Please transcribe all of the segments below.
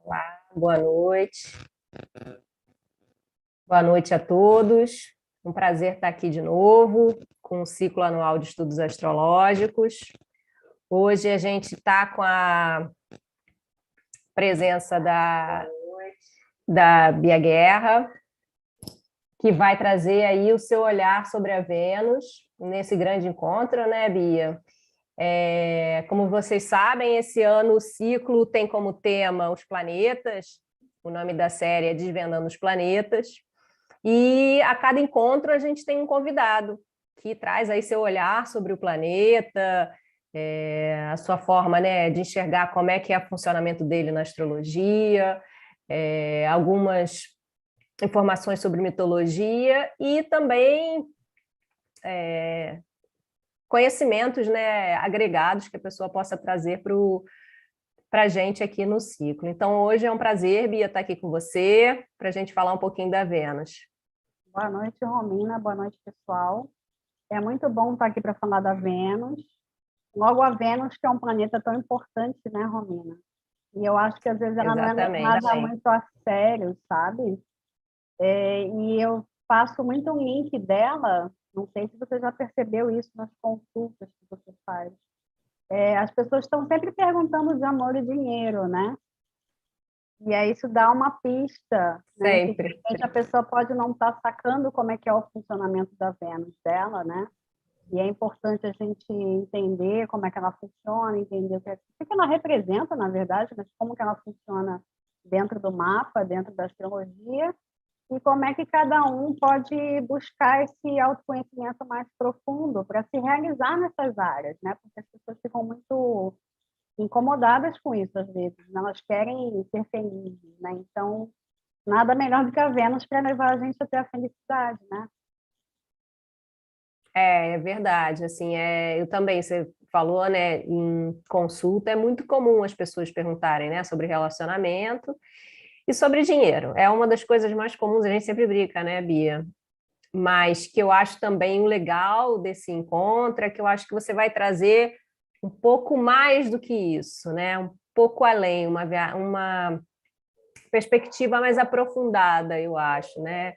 Olá, boa noite. Boa noite a todos. Um prazer estar aqui de novo com o ciclo anual de estudos astrológicos. Hoje a gente está com a presença da Bia Guerra, que vai trazer aí o seu olhar sobre a Vênus nesse grande encontro, né, Bia? Como vocês sabem, esse ano o ciclo tem como tema os planetas. O nome da série é Desvendando os Planetas. E a cada encontro a gente tem um convidado que traz aí seu olhar sobre o planeta, a sua forma, né, de enxergar como é que é o funcionamento dele na astrologia, algumas informações sobre mitologia e também conhecimentos, né, agregados que a pessoa possa trazer para a gente aqui no ciclo. Então, hoje é um prazer, Bia, estar aqui com você, para a gente falar um pouquinho da Vênus. Boa noite, Romina. Boa noite, pessoal. É muito bom estar aqui para falar da Vênus. Logo, a Vênus, que é um planeta tão importante, né, Romina? E eu acho que, às vezes, ela não é Exatamente. levada muito a sério, sabe? E eu faço muito um link dela, não sei se você já percebeu isso nas consultas que você faz. As pessoas estão sempre perguntando de amor e dinheiro, né? E aí isso dá uma pista, né? Que de Sempre. repente a pessoa pode não estar sacando como é que é o funcionamento da Vênus dela, né? E é importante a gente entender como é que ela funciona, entender o que ela representa, na verdade, mas como que ela funciona dentro do mapa, dentro da astrologia, e como é que cada um pode buscar esse autoconhecimento mais profundo para se realizar nessas áreas, né? Porque as pessoas ficam muito incomodadas com isso, às vezes, né? Elas querem ser felizes, né? Então, nada melhor do que a Vênus para levar a gente até a felicidade, né? É verdade. Assim, eu também, você falou, né, em consulta, é muito comum as pessoas perguntarem, né, sobre relacionamento e sobre dinheiro. É uma das coisas mais comuns, a gente sempre brinca, né, Bia? Mas que eu acho também o legal desse encontro é que eu acho que você vai trazer um pouco mais do que isso, né? Um pouco além, uma perspectiva mais aprofundada, eu acho, né?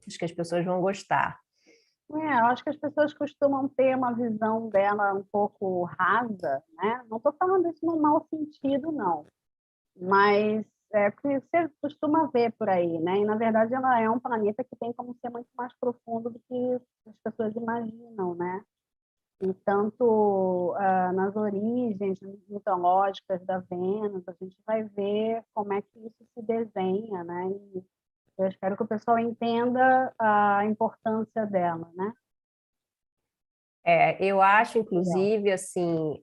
Acho que as pessoas vão gostar. Eu acho que as pessoas costumam ter uma visão dela um pouco rasa, né? Não estou falando isso no mau sentido, não. Mas é o que você costuma ver por aí, né? E, na verdade, ela é um planeta que tem como ser muito mais profundo do que as pessoas imaginam, né? E tanto nas origens mitológicas da Vênus, a gente vai ver como é que isso se desenha, né? E eu espero que o pessoal entenda a importância dela, né? Eu acho, Legal. inclusive, assim,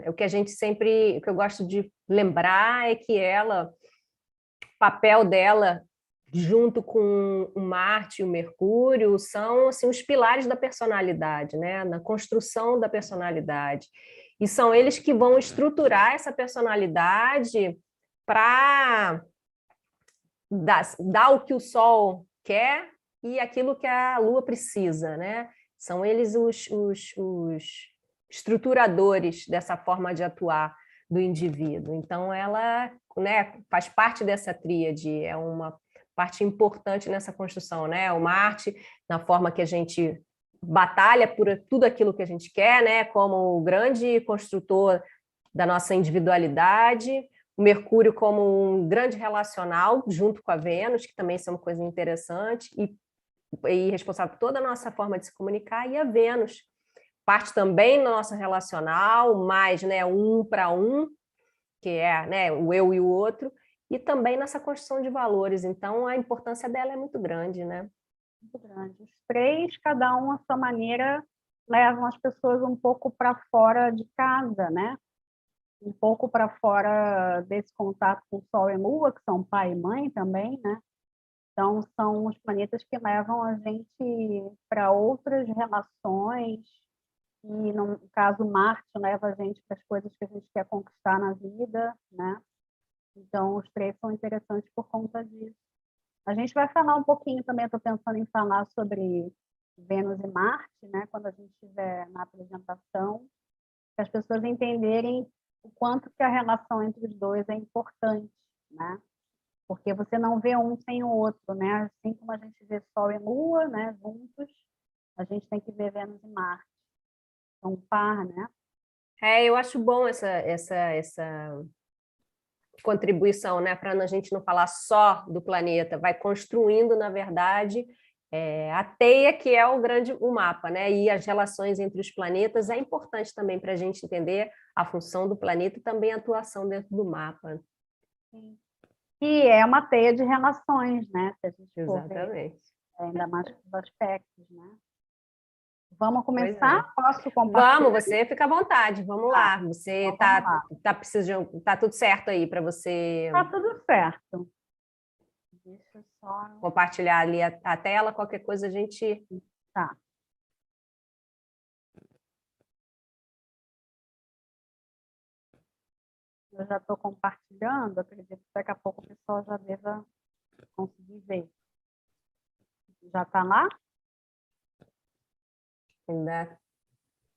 o que a gente sempre, o que eu gosto de lembrar é que ela, o papel dela, junto com o Marte e o Mercúrio, são assim, os pilares da personalidade, né? Na construção da personalidade. E são eles que vão estruturar essa personalidade para dar o que o Sol quer e aquilo que a Lua precisa, né? São eles os estruturadores dessa forma de atuar do indivíduo. Então, ela, né, faz parte dessa tríade, é uma parte importante nessa construção, né? O Marte, na forma que a gente batalha por tudo aquilo que a gente quer, né? Como o grande construtor da nossa individualidade, o Mercúrio como um grande relacional, junto com a Vênus, que também são uma coisa interessante, e responsável por toda a nossa forma de se comunicar, e a Vênus, parte também no nosso relacional, mais, né, um para um, que é, né, o eu e o outro, e também nessa construção de valores. Então, a importância dela é muito grande, né? Muito grande. Os três, cada um à sua maneira, levam as pessoas um pouco para fora de casa, né? Um pouco para fora desse contato com Sol e Lua, que são pai e mãe também, né? Então, são os planetas que levam a gente para outras relações, e, no caso, Marte leva a gente para as coisas que a gente quer conquistar na vida, né? Então, os três são interessantes por conta disso. A gente vai falar um pouquinho também, estou pensando em falar sobre Vênus e Marte, né? Quando a gente estiver na apresentação, para as pessoas entenderem o quanto que a relação entre os dois é importante, né? Porque você não vê um sem o outro, né? Assim como a gente vê Sol e Lua, né, juntos, a gente tem que ver Vênus e Marte. São um par, né? Eu acho bom essa contribuição, né? Para a gente não falar só do planeta, vai construindo, na verdade, a teia que é o mapa, né? E as relações entre os planetas é importante também para a gente entender a função do planeta e também a atuação dentro do mapa. Sim. E é uma teia de relações, né? Se a gente for ver, Exatamente. ainda mais com os aspectos, né? Vamos Pois começar? é. Posso Vamos, compartilhar? você fica à vontade, vamos Tá, lá. Você então vamos lá. tá precisando, tá tudo certo aí para você Tá tudo certo. Deixa eu só... compartilhar ali a tela, qualquer coisa a gente. Tá. Eu já estou compartilhando, acredito que daqui a pouco o pessoal já deva conseguir ver. Já está lá? Ainda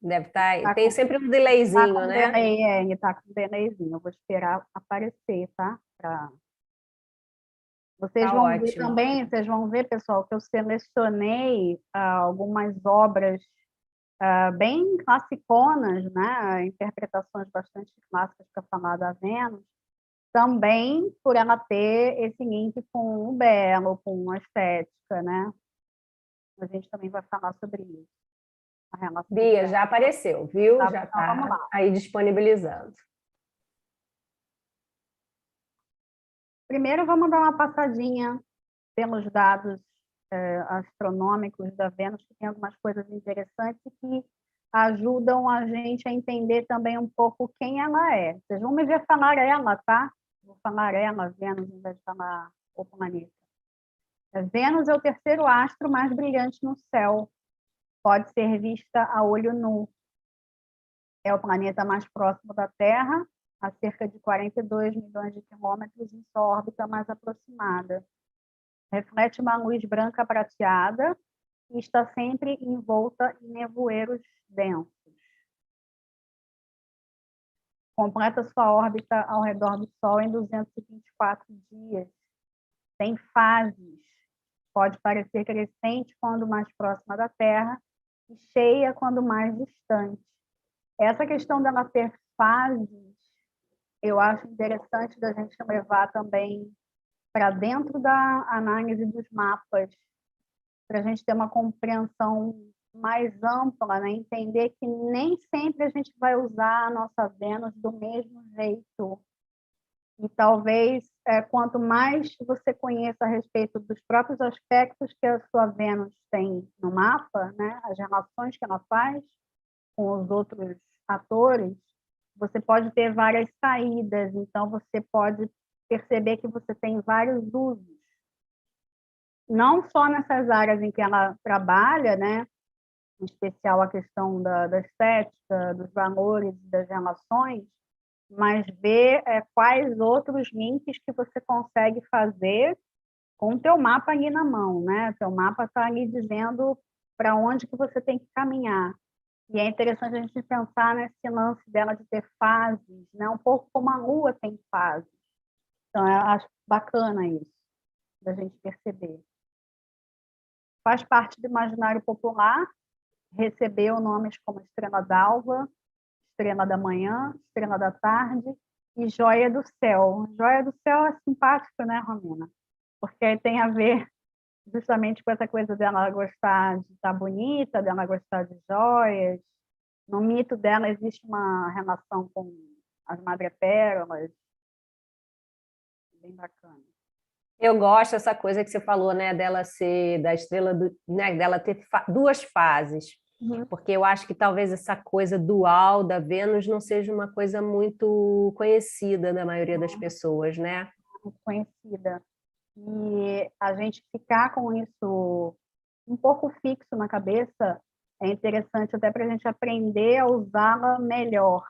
deve estar. Tá Tem com, sempre um tá delayzinho, com né? delay, ele está com delayzinho. Eu vou esperar aparecer, tá? Vocês Tá vão ver ótimo. também, vocês vão ver, pessoal, que eu selecionei algumas obras bem classiconas, né? Interpretações bastante clássicas para falar da Vênus, também por ela ter esse link com o belo, com a estética, né? A gente também vai falar sobre isso, a relação Bia, dela. já apareceu, viu? Tá? Já Então, vamos está lá. aí disponibilizando. Primeiro, vamos dar uma passadinha pelos dados astronômicos da Vênus, que tem algumas coisas interessantes que ajudam a gente a entender também um pouco quem ela é. Vocês vão me ver falar ela, tá? Vou falar ela, Vênus, em vez de falar o planeta. Vênus é o terceiro astro mais brilhante no céu. Pode ser vista a olho nu. É o planeta mais próximo da Terra, a cerca de 42 milhões de quilômetros em sua órbita mais aproximada. Reflete uma luz branca prateada e está sempre envolta em nevoeiros densos. Completa sua órbita ao redor do Sol em 224 dias. Tem fases. Pode parecer crescente quando mais próxima da Terra e cheia quando mais distante. Essa questão dela ter fases, eu acho interessante da gente levar também para dentro da análise dos mapas, para a gente ter uma compreensão mais ampla, né? Entender que nem sempre a gente vai usar a nossa Vênus do mesmo jeito. E talvez, quanto mais você conheça a respeito dos próprios aspectos que a sua Vênus tem no mapa, né? As relações que ela faz com os outros atores, você pode ter várias saídas, então você pode perceber que você tem vários usos. Não só nessas áreas em que ela trabalha, né? Em especial a questão da estética, dos valores, das relações, mas ver quais outros links que você consegue fazer com o teu mapa ali na mão, né? O teu mapa está ali dizendo para onde que você tem que caminhar. E é interessante a gente pensar nesse lance dela de ter fases, né? Um pouco como a Lua tem fases. Então, eu acho bacana isso, da gente perceber. Faz parte do imaginário popular, recebeu nomes como Estrela d'Alva, Estrela da Manhã, Estrela da Tarde e Joia do Céu. Joia do Céu é simpático, né, Romina? Porque aí tem a ver justamente com essa coisa dela gostar de estar bonita, dela gostar de joias. No mito dela existe uma relação com as madrepérolas, bem bacana. Eu gosto dessa coisa que você falou, né, dela ser da estrela né, dela ter duas fases. Porque eu acho que talvez essa coisa dual da Vênus não seja uma coisa muito conhecida da maioria das pessoas, né? Muito conhecida. E a gente ficar com isso um pouco fixo na cabeça é interessante até para a gente aprender a usá-la melhor.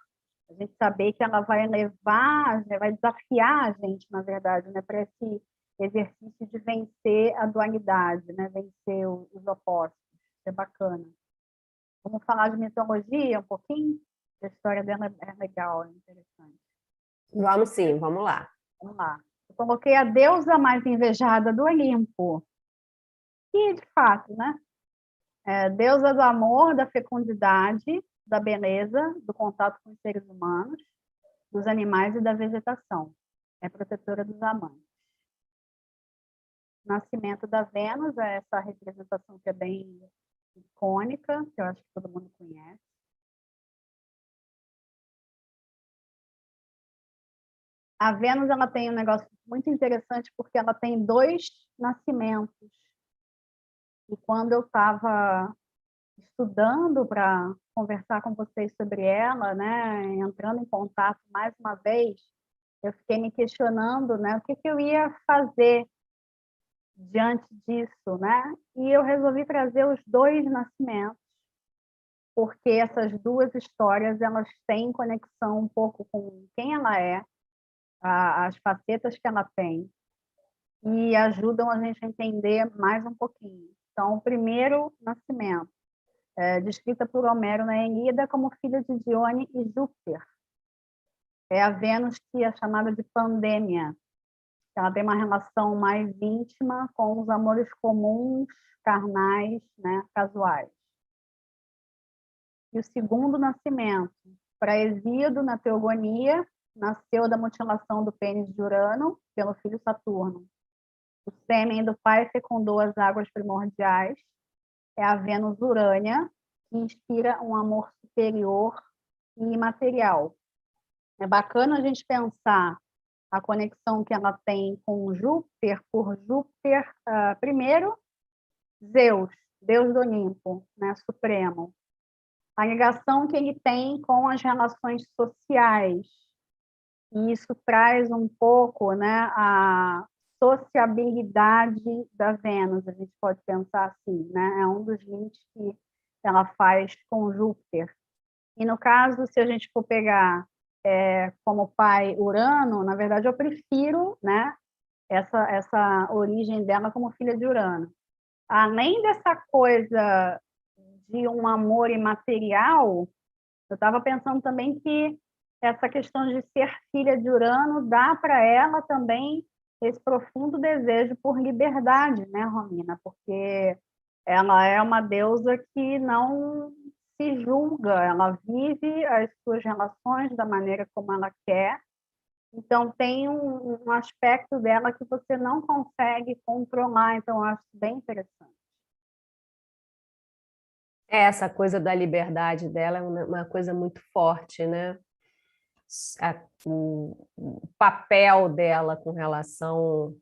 A gente saber que ela vai levar, vai desafiar a gente, na verdade, né, para esse exercício de vencer a dualidade, né, vencer os opostos. Isso é bacana. Vamos falar de mitologia um pouquinho? A história dela é legal, é interessante. Vamos sim, vamos lá. Vamos lá. coloquei a deusa mais invejada do Olimpo. E, de fato, né? Deusa do amor, da fecundidade, da beleza, do contato com os seres humanos, dos animais e da vegetação. É protetora dos amantes. Nascimento da Vênus é essa representação que é bem icônica, que eu acho que todo mundo conhece. A Vênus ela tem um negócio muito interessante porque ela tem 2 nascimentos. E quando eu estava estudando para conversar com vocês sobre ela, né, entrando em contato mais uma vez, eu fiquei me questionando, né, o que eu ia fazer diante disso, né? E eu resolvi trazer os 2 nascimentos, porque essas 2 histórias elas têm conexão um pouco com quem ela é, as facetas que ela tem, e ajudam a gente a entender mais um pouquinho. Então, o primeiro nascimento, descrita por Homero na Eneida como filha de Dione e Júpiter. É a Vênus que é chamada de Pandêmia. Ela tem uma relação mais íntima com os amores comuns, carnais, né, casuais. E o segundo nascimento, para Hesíodo, na Teogonia, nasceu da mutilação do pênis de Urano pelo filho Saturno. O sêmen do pai fecundou as águas primordiais. É a Vênus Urânia, que inspira um amor superior e imaterial. É bacana a gente pensar a conexão que ela tem com Júpiter, por Júpiter, primeiro, Zeus, Deus do Olimpo, né, supremo. A ligação que ele tem com as relações sociais. E isso traz um pouco, né, a sociabilidade da Vênus, a gente pode pensar assim, né? É um dos links que ela faz com Júpiter. E no caso, se a gente for pegar como pai Urano, na verdade eu prefiro, né, essa origem dela como filha de Urano. Além dessa coisa de um amor imaterial, eu estava pensando também que essa questão de ser filha de Urano dá para ela também esse profundo desejo por liberdade, né, Romina? Porque ela é uma deusa que não se julga, ela vive as suas relações da maneira como ela quer. Então, tem um aspecto dela que você não consegue controlar. Então, eu acho bem interessante. Essa coisa da liberdade dela é uma coisa muito forte, né? O papel dela com relação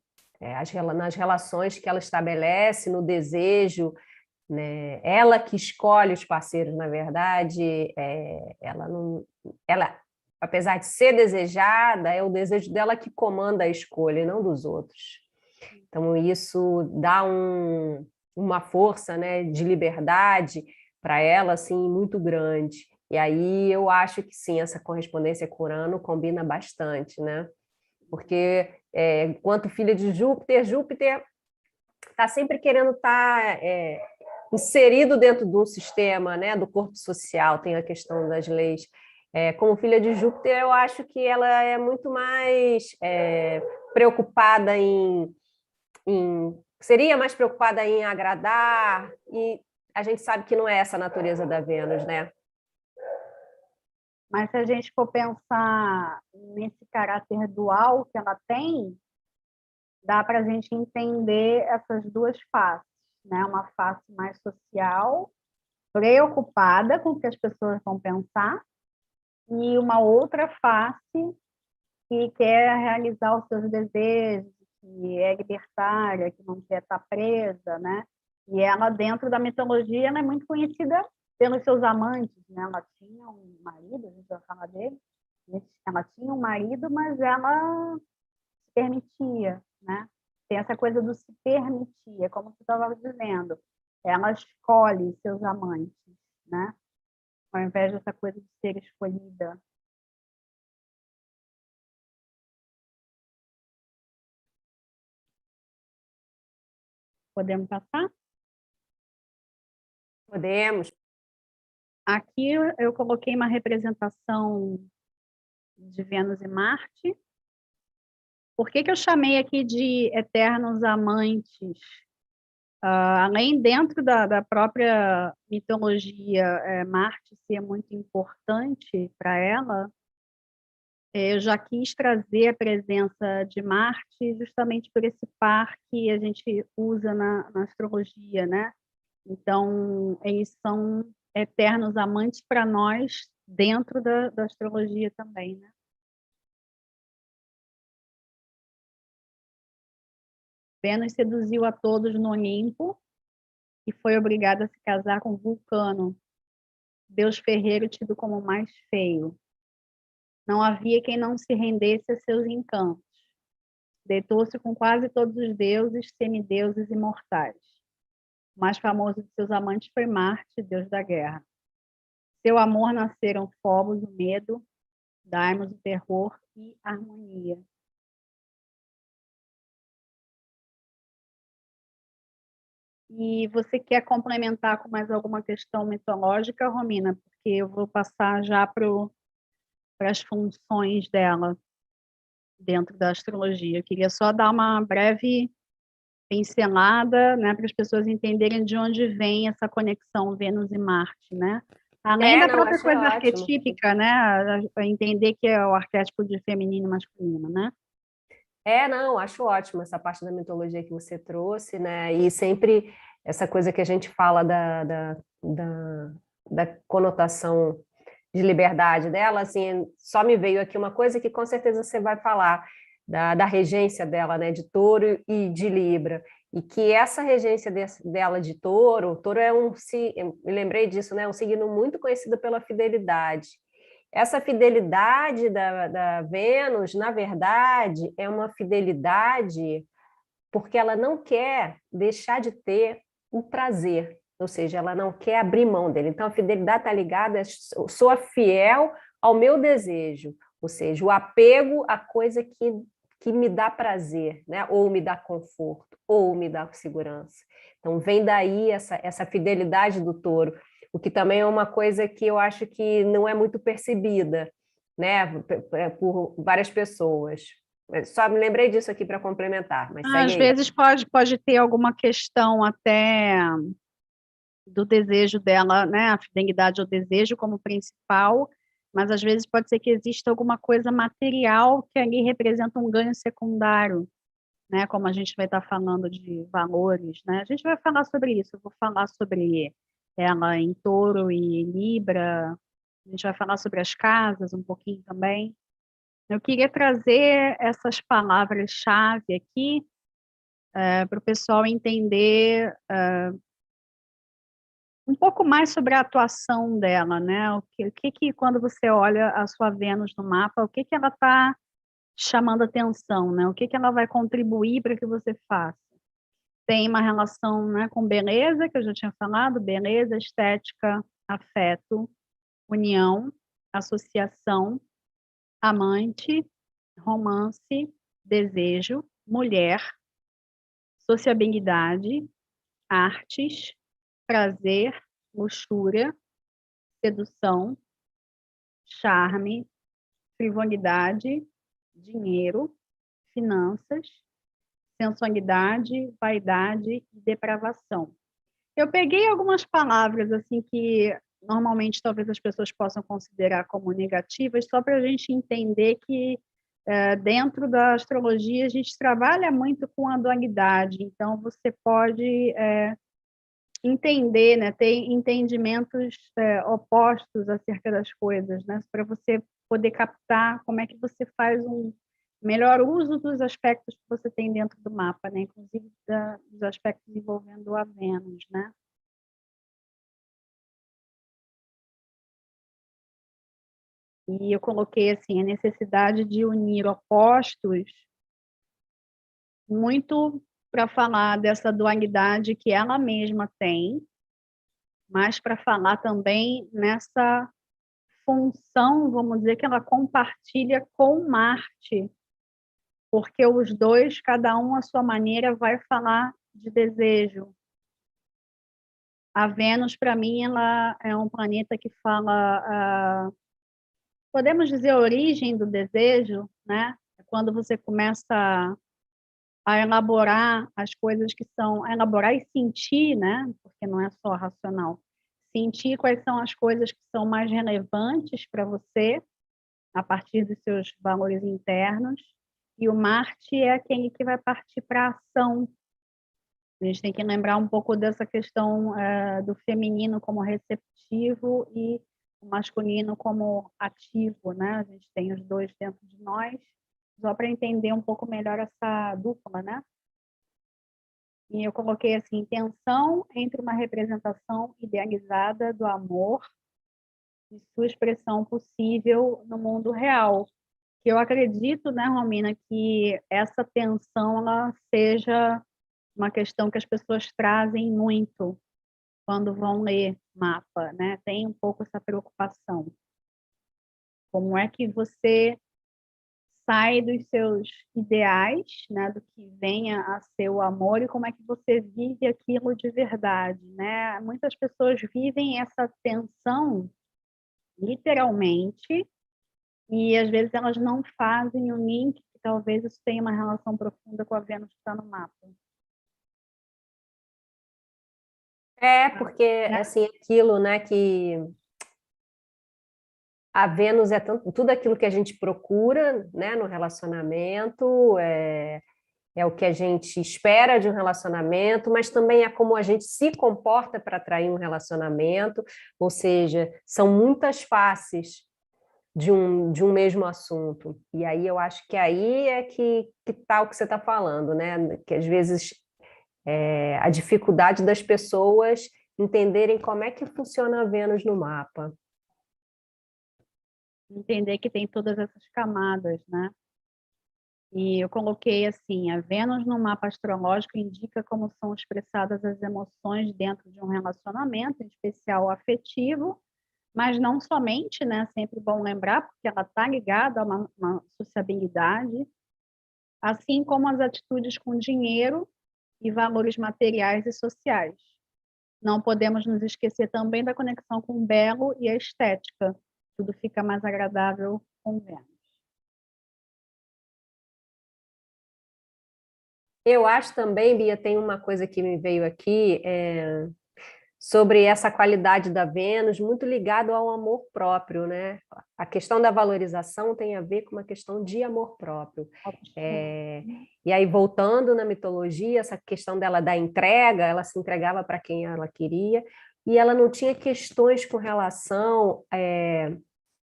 nas relações que ela estabelece, no desejo, né? Ela que escolhe os parceiros, na verdade, ela não, ela, apesar de ser desejada, é o desejo dela que comanda a escolha, e não dos outros. Então isso dá uma força, né, de liberdade para ela assim muito grande. E aí eu acho que sim, essa correspondência com Urano combina bastante, né? Porque enquanto filha de Júpiter, Júpiter está sempre querendo estar inserido dentro de um sistema, né, do corpo social, tem a questão das leis. Como filha de Júpiter, eu acho que ela é muito mais preocupada seria mais preocupada em agradar, e a gente sabe que não é essa a natureza da Vênus, né? Mas se a gente for pensar nesse caráter dual que ela tem, dá para a gente entender essas 2 faces, né? Uma face mais social, preocupada com o que as pessoas vão pensar, e uma outra face que quer realizar os seus desejos, que é libertária, que não quer estar presa, né? E ela, dentro da mitologia, ela é muito conhecida pelos seus amantes, né? Ela tinha um marido, a gente vai falar dele, ela tinha um marido, mas ela se permitia, né? Tem essa coisa do se permitir, como você estava dizendo, ela escolhe seus amantes, né? Ao invés dessa coisa de ser escolhida. Podemos passar? Podemos. Aqui eu coloquei uma representação de Vênus e Marte. Por que eu chamei aqui de eternos amantes? Além dentro da própria mitologia, Marte ser muito importante para ela, eu já quis trazer a presença de Marte justamente por esse par que a gente usa na astrologia, né? Então, eles são eternos amantes para nós dentro da astrologia também, né? Vênus seduziu a todos no Olimpo e foi obrigada a se casar com Vulcano, deus ferreiro tido como o mais feio. Não havia quem não se rendesse a seus encantos. Deitou-se com quase todos os deuses, semideuses e mortais. O mais famoso de seus amantes foi Marte, deus da guerra. Seu amor nasceram Phobos, o medo, Deimos, o terror e harmonia. E você quer complementar com mais alguma questão mitológica, Romina? Porque eu vou passar já para as funções dela dentro da astrologia. Eu queria só dar uma breve pincelada, né, para as pessoas entenderem de onde vem essa conexão Vênus e Marte, né? Além da Não, própria achei coisa ótimo. arquetípica, né, a entender que é o arquétipo de feminino e masculino, né? Não, acho ótimo essa parte da mitologia que você trouxe, né? E sempre essa coisa que a gente fala da conotação de liberdade dela, assim, só me veio aqui uma coisa que com certeza você vai falar, da regência dela, né, de Touro e de Libra, e que essa regência dela de Touro é eu me lembrei disso, né, um signo muito conhecido pela fidelidade. Essa fidelidade da Vênus, na verdade, é uma fidelidade porque ela não quer deixar de ter o prazer, ou seja, ela não quer abrir mão dele. Então, a fidelidade está ligada, eu sou fiel ao meu desejo, ou seja, o apego à coisa que me dá prazer, né? Ou me dá conforto, ou me dá segurança. Então, vem daí essa fidelidade do touro, o que também é uma coisa que eu acho que não é muito percebida, né, por várias pessoas. Só me lembrei disso aqui para complementar, mas segue Às aí. vezes pode ter alguma questão até do desejo dela, né, a fidelidade ao desejo como principal, mas às vezes pode ser que exista alguma coisa material que ali representa um ganho secundário, né, como a gente vai estar falando de valores, né? A gente vai falar sobre isso, eu vou falar sobre ela em Touro e Libra, a gente vai falar sobre as casas um pouquinho também. Eu queria trazer essas palavras-chave aqui para o pessoal entender um pouco mais sobre a atuação dela, né? O que quando você olha a sua Vênus no mapa, o que ela está chamando atenção, né? O que ela vai contribuir para que você faça? Tem uma relação, né, com beleza, que eu já tinha falado, beleza, estética, afeto, união, associação, amante, romance, desejo, mulher, sociabilidade, artes, prazer, luxúria, sedução, charme, frivolidade, dinheiro, finanças, sensualidade, vaidade e depravação. Eu peguei algumas palavras assim que normalmente talvez as pessoas possam considerar como negativas, só para a gente entender que dentro da astrologia a gente trabalha muito com a dualidade, então você pode entender, né, ter entendimentos opostos acerca das coisas, né, para você poder captar como é que você faz um melhor uso dos aspectos que você tem dentro do mapa, né, inclusive dos aspectos envolvendo a Vênus, né. E eu coloquei assim a necessidade de unir opostos muito para falar dessa dualidade que ela mesma tem, mas para falar também nessa função, vamos dizer, que ela compartilha com Marte, porque os dois, cada um à sua maneira, vai falar de desejo. A Vênus, para mim, ela é um planeta que fala, podemos dizer, a origem do desejo, né? quando você começa a elaborar as coisas que são... A elaborar e sentir, né? Porque não é só racional. Sentir quais são as coisas que são mais relevantes para você, a partir dos seus valores internos. E o Marte é aquele que vai partir para a ação. A gente tem que lembrar um pouco dessa questão do feminino como receptivo e o masculino como ativo, né? A gente tem os dois dentro de nós, só para entender um pouco melhor essa dupla, né? E eu coloquei assim, tensão entre uma representação idealizada do amor e sua expressão possível no mundo real. Que eu acredito, né, Romina, que essa tensão ela seja uma questão que as pessoas trazem muito quando vão ler mapa, né? Tem um pouco essa preocupação. Como é que você sai dos seus ideais, né, do que venha a ser o amor, e como é que você vive aquilo de verdade, né? Muitas pessoas vivem essa tensão literalmente, e às vezes elas não fazem o link que talvez isso tenha uma relação profunda com a Vênus que está no mapa. Porque, assim, aquilo, né, que a Vênus é tudo aquilo que a gente procura, né, no relacionamento, é o que a gente espera de um relacionamento, mas também é como a gente se comporta para atrair um relacionamento, ou seja, são muitas faces de um mesmo assunto. E aí eu acho que aí é que está o que você está falando, né? Que às vezes a dificuldade das pessoas entenderem como é que funciona a Vênus no mapa. Entender que tem todas essas camadas, né? E eu coloquei assim, a Vênus no mapa astrológico indica como são expressadas as emoções dentro de um relacionamento, em especial afetivo, mas não somente, né? Sempre bom lembrar, porque ela está ligada a uma sociabilidade, assim como as atitudes com dinheiro e valores materiais e sociais. Não podemos nos esquecer também da conexão com o belo e a estética. Tudo fica mais agradável com Vênus. Eu acho também, Bia, tem uma coisa que me veio aqui, sobre essa qualidade da Vênus, muito ligado ao amor próprio, né? A questão da valorização tem a ver com uma questão de amor próprio. E aí, voltando na mitologia, essa questão dela da entrega, ela se entregava para quem ela queria, e ela não tinha questões com relação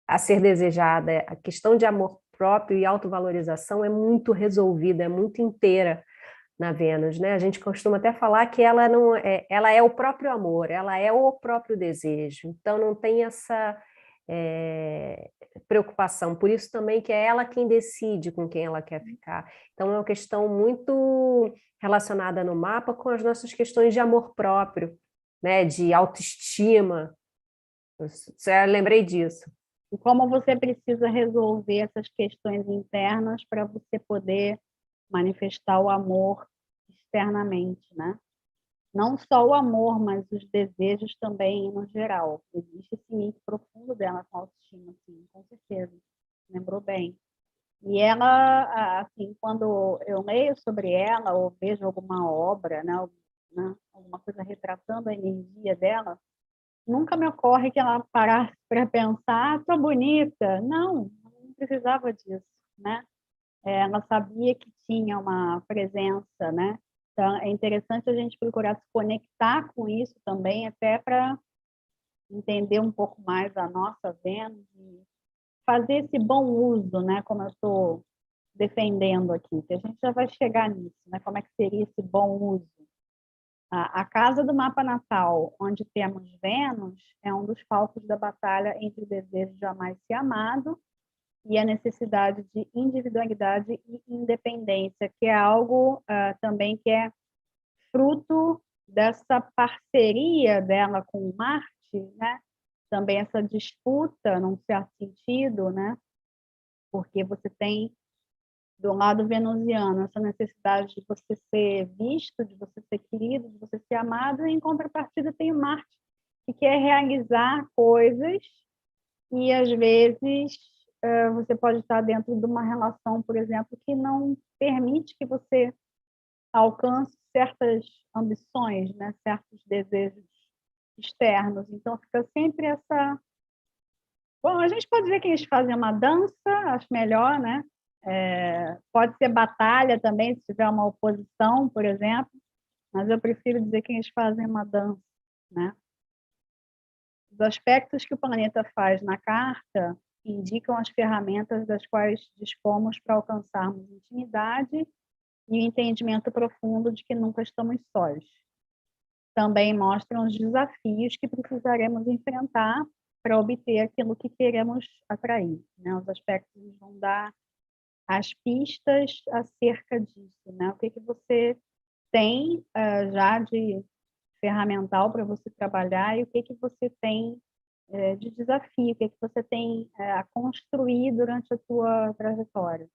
a ser desejada. A questão de amor próprio e autovalorização é muito resolvida, é muito inteira na Vênus, né? A gente costuma até falar que ela não ela é o próprio amor, ela é o próprio desejo. Então não tem essa preocupação. Por isso também que é ela quem decide com quem ela quer ficar. Então é uma questão muito relacionada no mapa com as nossas questões de amor próprio, né? De autoestima. Eu lembrei disso. E como você precisa resolver essas questões internas para você poder manifestar o amor externamente, né? Não só o amor, mas os desejos também, no geral. Existe esse link profundo dela com a autoestima, assim, com certeza. Lembrou bem. E ela, assim, quando eu leio sobre ela ou vejo alguma obra, né, alguma coisa retratando a energia dela, nunca me ocorre que ela parasse para pensar, ah, tô bonita. Não precisava disso, né? Ela sabia que tinha uma presença, né? Então, é interessante a gente procurar se conectar com isso também, até para entender um pouco mais a nossa Vênus e fazer esse bom uso, né? Como eu estou defendendo aqui, que a gente já vai chegar nisso, né? Como é que seria esse bom uso? A casa do mapa natal, onde temos Vênus, é um dos palcos da batalha entre o desejo de amar e ser amado e a necessidade de individualidade e independência, que é algo também que é fruto dessa parceria dela com Marte, né? Também essa disputa, num certo sentido, né? Porque você tem do lado venusiano essa necessidade de você ser visto, de você ser querido, de você ser amado, e em contrapartida tem o Marte, que quer realizar coisas e às vezes você pode estar dentro de uma relação, por exemplo, que não permite que você alcance certas ambições, né? Certos desejos externos. Então, fica sempre essa... Bom, a gente pode dizer que eles fazem uma dança, acho melhor, né? Pode ser batalha também, se tiver uma oposição, por exemplo, mas eu prefiro dizer que eles fazem uma dança, né? Os aspectos que o planeta faz na carta indicam as ferramentas das quais dispomos para alcançarmos intimidade e o entendimento profundo de que nunca estamos sós. Também mostram os desafios que precisaremos enfrentar para obter aquilo que queremos atrair, né? Os aspectos vão dar as pistas acerca disso, né? O que você tem já de ferramental para você trabalhar e o que você tem de desafio, o que você tem a construir durante a tua trajetória.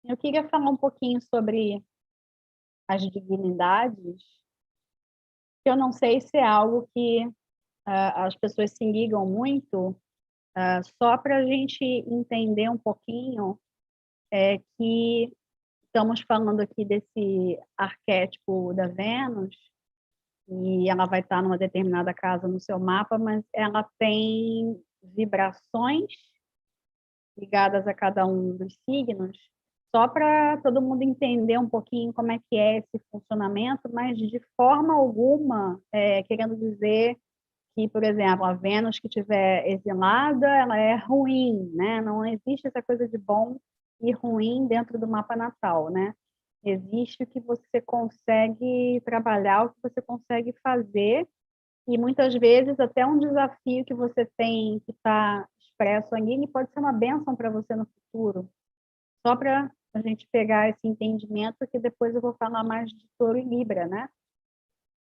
Eu queria falar um pouquinho sobre as dignidades, que eu não sei se é algo que as pessoas se ligam muito, só para a gente entender um pouquinho que estamos falando aqui desse arquétipo da Vênus, e ela vai estar numa determinada casa no seu mapa, mas ela tem vibrações ligadas a cada um dos signos, só para todo mundo entender um pouquinho como é que é esse funcionamento, mas de forma alguma querendo dizer que, por exemplo, a Vênus que estiver exilada, ela é ruim, né? Não existe essa coisa de bom e ruim dentro do mapa natal, né? Existe o que você consegue trabalhar, o que você consegue fazer, e muitas vezes até um desafio que você tem que está expresso ali, ele pode ser uma bênção para você no futuro. Só para a gente pegar esse entendimento, que depois eu vou falar mais de Touro e Libra, né?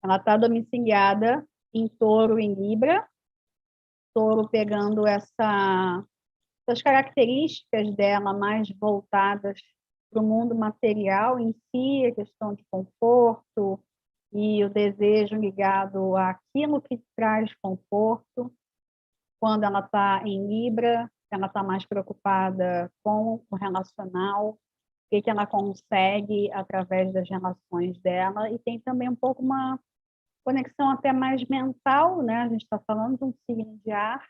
Ela está domiciliada em Touro e Libra, Touro pegando essas características dela mais voltadas para o mundo material em si, a questão de conforto e o desejo ligado àquilo que traz conforto. Quando ela está em Libra, ela está mais preocupada com o relacional, o que ela consegue através das relações dela, e tem também um pouco uma conexão até mais mental, né? A gente está falando de um signo de ar,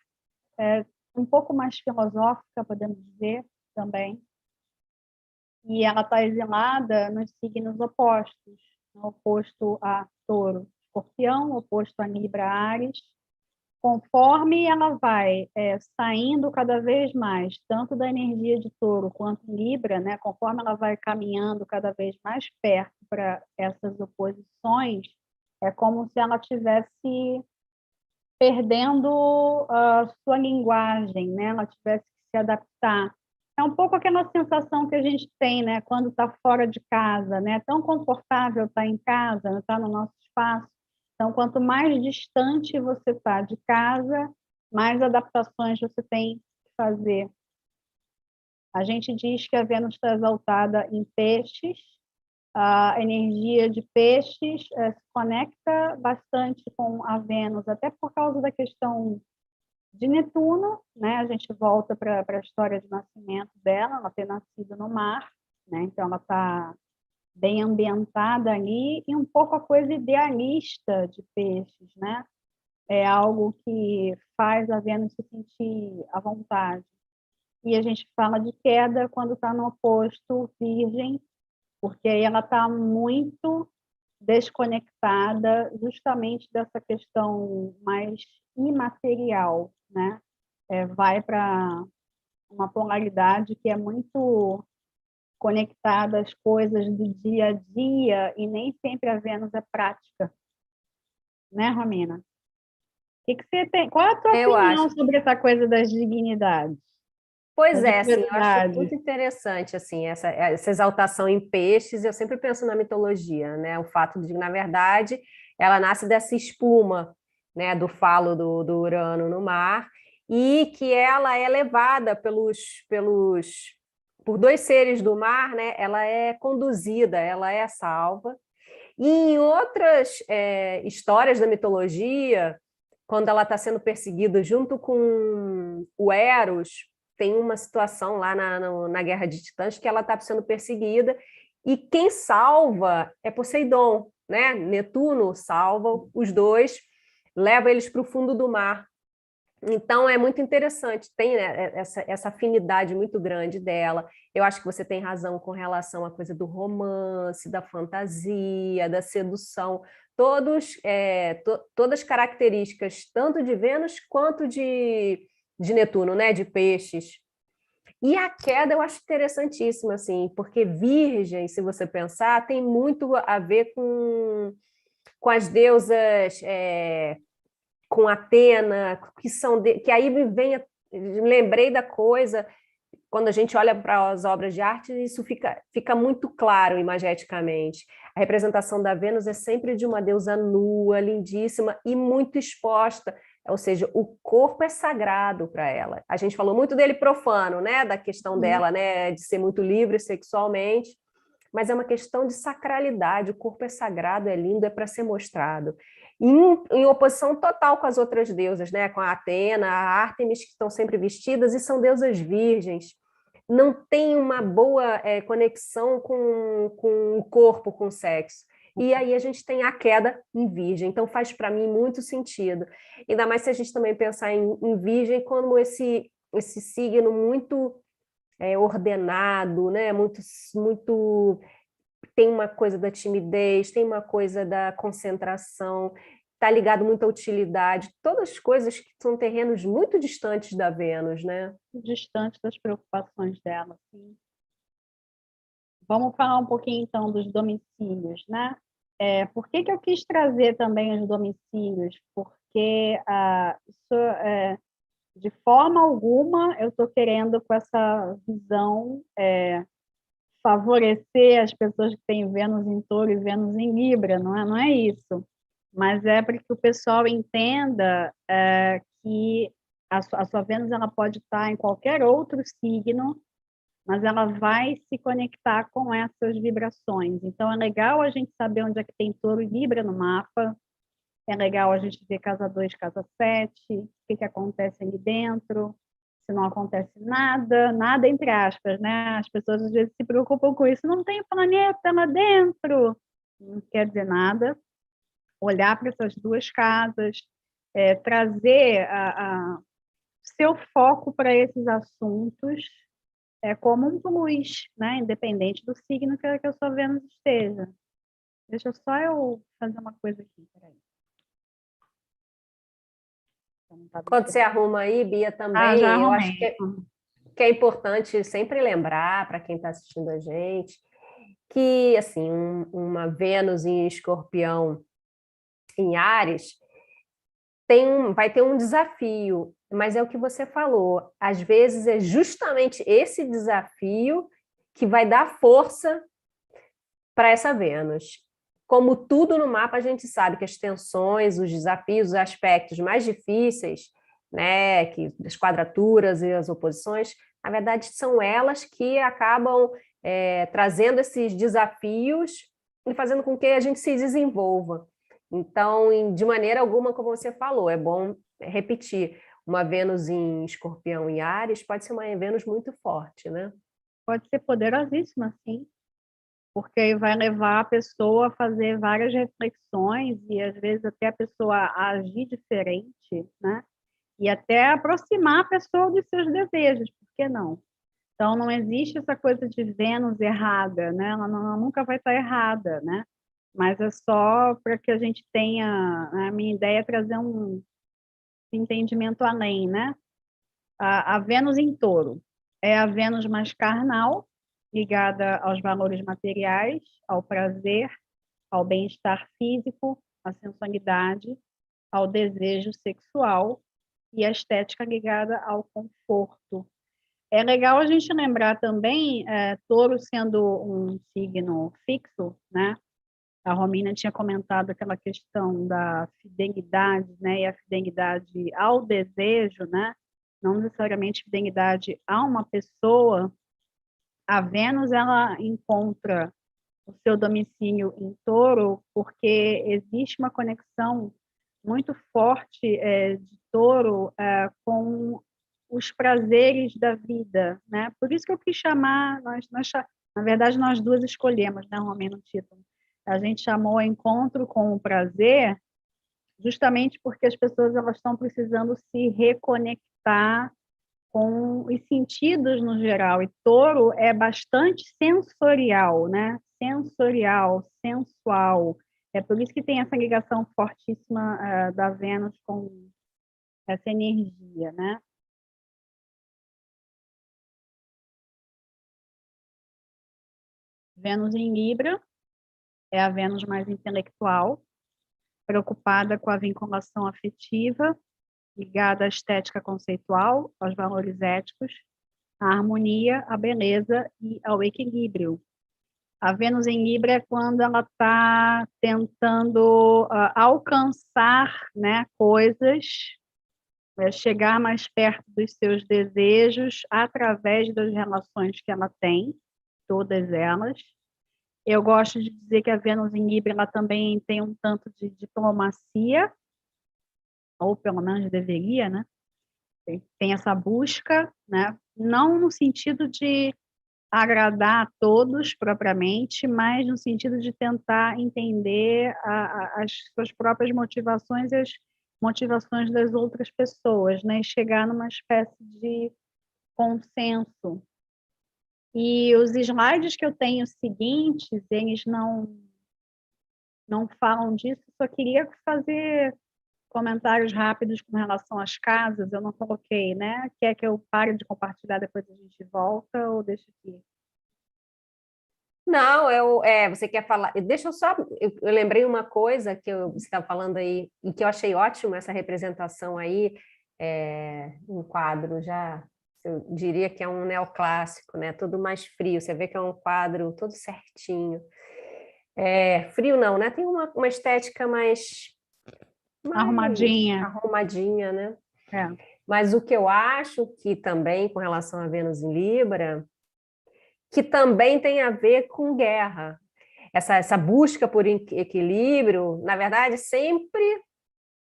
um pouco mais filosófica, podemos dizer, também. E ela está exilada nos signos opostos, oposto a Touro, Escorpião, oposto a Libra, Áries. Conforme ela vai saindo cada vez mais, tanto da energia de Touro quanto Libra, né? Conforme ela vai caminhando cada vez mais perto para essas oposições, é como se ela tivesse perdendo a sua linguagem, né? Ela tivesse que se adaptar. É um pouco aquela sensação que a gente tem, né? Quando está fora de casa, né? É tão confortável estar em casa, estar no nosso espaço. Então, quanto mais distante você está de casa, mais adaptações você tem que fazer. A gente diz que a Vênus está exaltada em peixes, a energia de peixes se conecta bastante com a Vênus, até por causa da questão de Netuno, né? A gente volta para a história de nascimento dela, ela ter nascido no mar, né? Então ela está bem ambientada ali, e um pouco a coisa idealista de peixes, né? É algo que faz a Vênus se sentir à vontade. E a gente fala de queda quando está no oposto Virgem, porque aí ela está muito desconectada justamente dessa questão mais imaterial, né? Vai para uma polaridade que é muito conectada às coisas do dia a dia, e nem sempre a Vênus é prática, né, Romina? O que você tem? Qual é a tua Eu opinião acho. sobre essa coisa das dignidades, Pois das é, assim, eu acho autoridades? muito interessante assim essa exaltação em peixes. Eu sempre penso na mitologia, né? O fato de que, na verdade, ela nasce dessa espuma, né, do falo do Urano no mar, e que ela é levada por dois seres do mar, né? Ela é conduzida, ela é salva. E em outras histórias da mitologia, quando ela está sendo perseguida junto com o Eros, tem uma situação lá na Guerra de Titãs que ela está sendo perseguida e quem salva é Poseidon, né? Netuno salva os dois, leva eles para o fundo do mar. Então, é muito interessante, tem, né, essa afinidade muito grande dela. Eu acho que você tem razão com relação à coisa do romance, da fantasia, da sedução, todas características, tanto de Vênus quanto de Netuno, né, de peixes. E a queda eu acho interessantíssima, assim, porque Virgem, se você pensar, tem muito a ver com as deusas com Atena, que aí me vem, lembrei da coisa, quando a gente olha para as obras de arte, isso fica muito claro imageticamente. A representação da Vênus é sempre de uma deusa nua, lindíssima e muito exposta, ou seja, o corpo é sagrado para ela. A gente falou muito dele profano, né, da questão dela, né, de ser muito livre sexualmente, mas é uma questão de sacralidade, o corpo é sagrado, é lindo, é para ser mostrado. Em oposição total com as outras deusas, né? Com a Atena, a Ártemis, que estão sempre vestidas, e são deusas virgens. Não tem uma boa conexão com o corpo, com o sexo. E aí a gente tem a queda em virgem, então faz para mim muito sentido. Ainda mais se a gente também pensar em virgem como esse signo muito ordenado, né? Muito tem uma coisa da timidez, tem uma coisa da concentração, está ligado muito à utilidade, todas as coisas que são terrenos muito distantes da Vênus, né? Distante das preocupações dela. Sim. Vamos falar um pouquinho, então, dos domicílios, né? Por que eu quis trazer também os domicílios? Porque de forma alguma eu estou querendo, com essa visão, favorecer as pessoas que têm Vênus em Touro e Vênus em Libra, não é isso. Mas é para que o pessoal entenda que a sua Vênus ela pode estar em qualquer outro signo, mas ela vai se conectar com essas vibrações. Então, é legal a gente saber onde é que tem Touro e Libra no mapa, é legal a gente ver casa 2, casa 7, o que acontece ali dentro, se não acontece nada, nada entre aspas, né? As pessoas às vezes se preocupam com isso, não tem planeta lá dentro, não quer dizer nada. Olhar para essas duas casas, trazer seu foco para esses assuntos como um plus, né? Independente do signo que a sua Vênus esteja. Deixa só eu fazer uma coisa aqui, peraí. Quando você arruma aí, Bia, Já também, eu acho arrumei. que é importante sempre lembrar para quem está assistindo a gente que assim uma Vênus em Escorpião em Áries vai ter um desafio, mas é o que você falou. Às vezes é justamente esse desafio que vai dar força para essa Vênus. Como tudo no mapa, a gente sabe que as tensões, os desafios, os aspectos mais difíceis, né, que as quadraturas e as oposições, na verdade, são elas que acabam trazendo esses desafios e fazendo com que a gente se desenvolva. Então, de maneira alguma, como você falou, é bom repetir. Uma Vênus em Escorpião e Áries pode ser uma Vênus muito forte, né? Pode ser poderosíssima, sim, porque vai levar a pessoa a fazer várias reflexões e, às vezes, até a pessoa a agir diferente, né? E até aproximar a pessoa dos seus desejos, por que não? Então, não existe essa coisa de Vênus errada, né? Ela nunca vai estar errada, né? Mas é só para que a gente tenha... A minha ideia é trazer um entendimento além, né? A Vênus em Touro é a Vênus mais carnal, ligada aos valores materiais, ao prazer, ao bem-estar físico, à sensualidade, ao desejo sexual e a estética ligada ao conforto. É legal a gente lembrar também, Touro sendo um signo fixo, né? A Romina tinha comentado aquela questão da fidelidade, né? E a fidelidade ao desejo, né? Não necessariamente fidelidade a uma pessoa. A Vênus, ela encontra o seu domicílio em Touro porque existe uma conexão muito forte de Touro com os prazeres da vida, né? Por isso que eu quis chamar, na verdade, nós duas escolhemos, né, Romy, no título. A gente chamou Encontro com o Prazer, justamente porque as pessoas elas estão precisando se reconectar com os sentidos no geral. E Touro é bastante sensorial, né? Sensorial, sensual. É por isso que tem essa ligação fortíssima da Vênus com essa energia, né? Vênus em Libra é a Vênus mais intelectual, preocupada com a vinculação afetiva, ligada à estética conceitual, aos valores éticos, à harmonia, à beleza e ao equilíbrio. A Vênus em Libra é quando ela está tentando alcançar, né, coisas, chegar mais perto dos seus desejos através das relações que ela tem, todas elas. Eu gosto de dizer que a Vênus em Libra ela também tem um tanto de diplomacia, ou pelo menos deveria, né? Tem essa busca, né? Não no sentido de agradar a todos propriamente, mas no sentido de tentar entender as suas próprias motivações e as motivações das outras pessoas, né? E chegar numa espécie de consenso. E os slides que eu tenho seguintes, eles não falam disso, só queria fazer comentários rápidos com relação às casas, eu não coloquei, né? Quer que eu pare de compartilhar, depois a gente volta, ou deixa aqui? Não, você quer falar. Deixa eu só. Eu lembrei uma coisa que você estava falando aí, e que eu achei ótimo essa representação aí, um quadro já. Eu diria que é um neoclássico, né? Tudo mais frio. Você vê que é um quadro todo certinho. Frio não, né? Tem uma estética mais Arrumadinha. arrumadinha, né? É. Mas o que eu acho que também, com relação a Vênus em Libra, que também tem a ver com guerra. Essa busca por equilíbrio, na verdade, sempre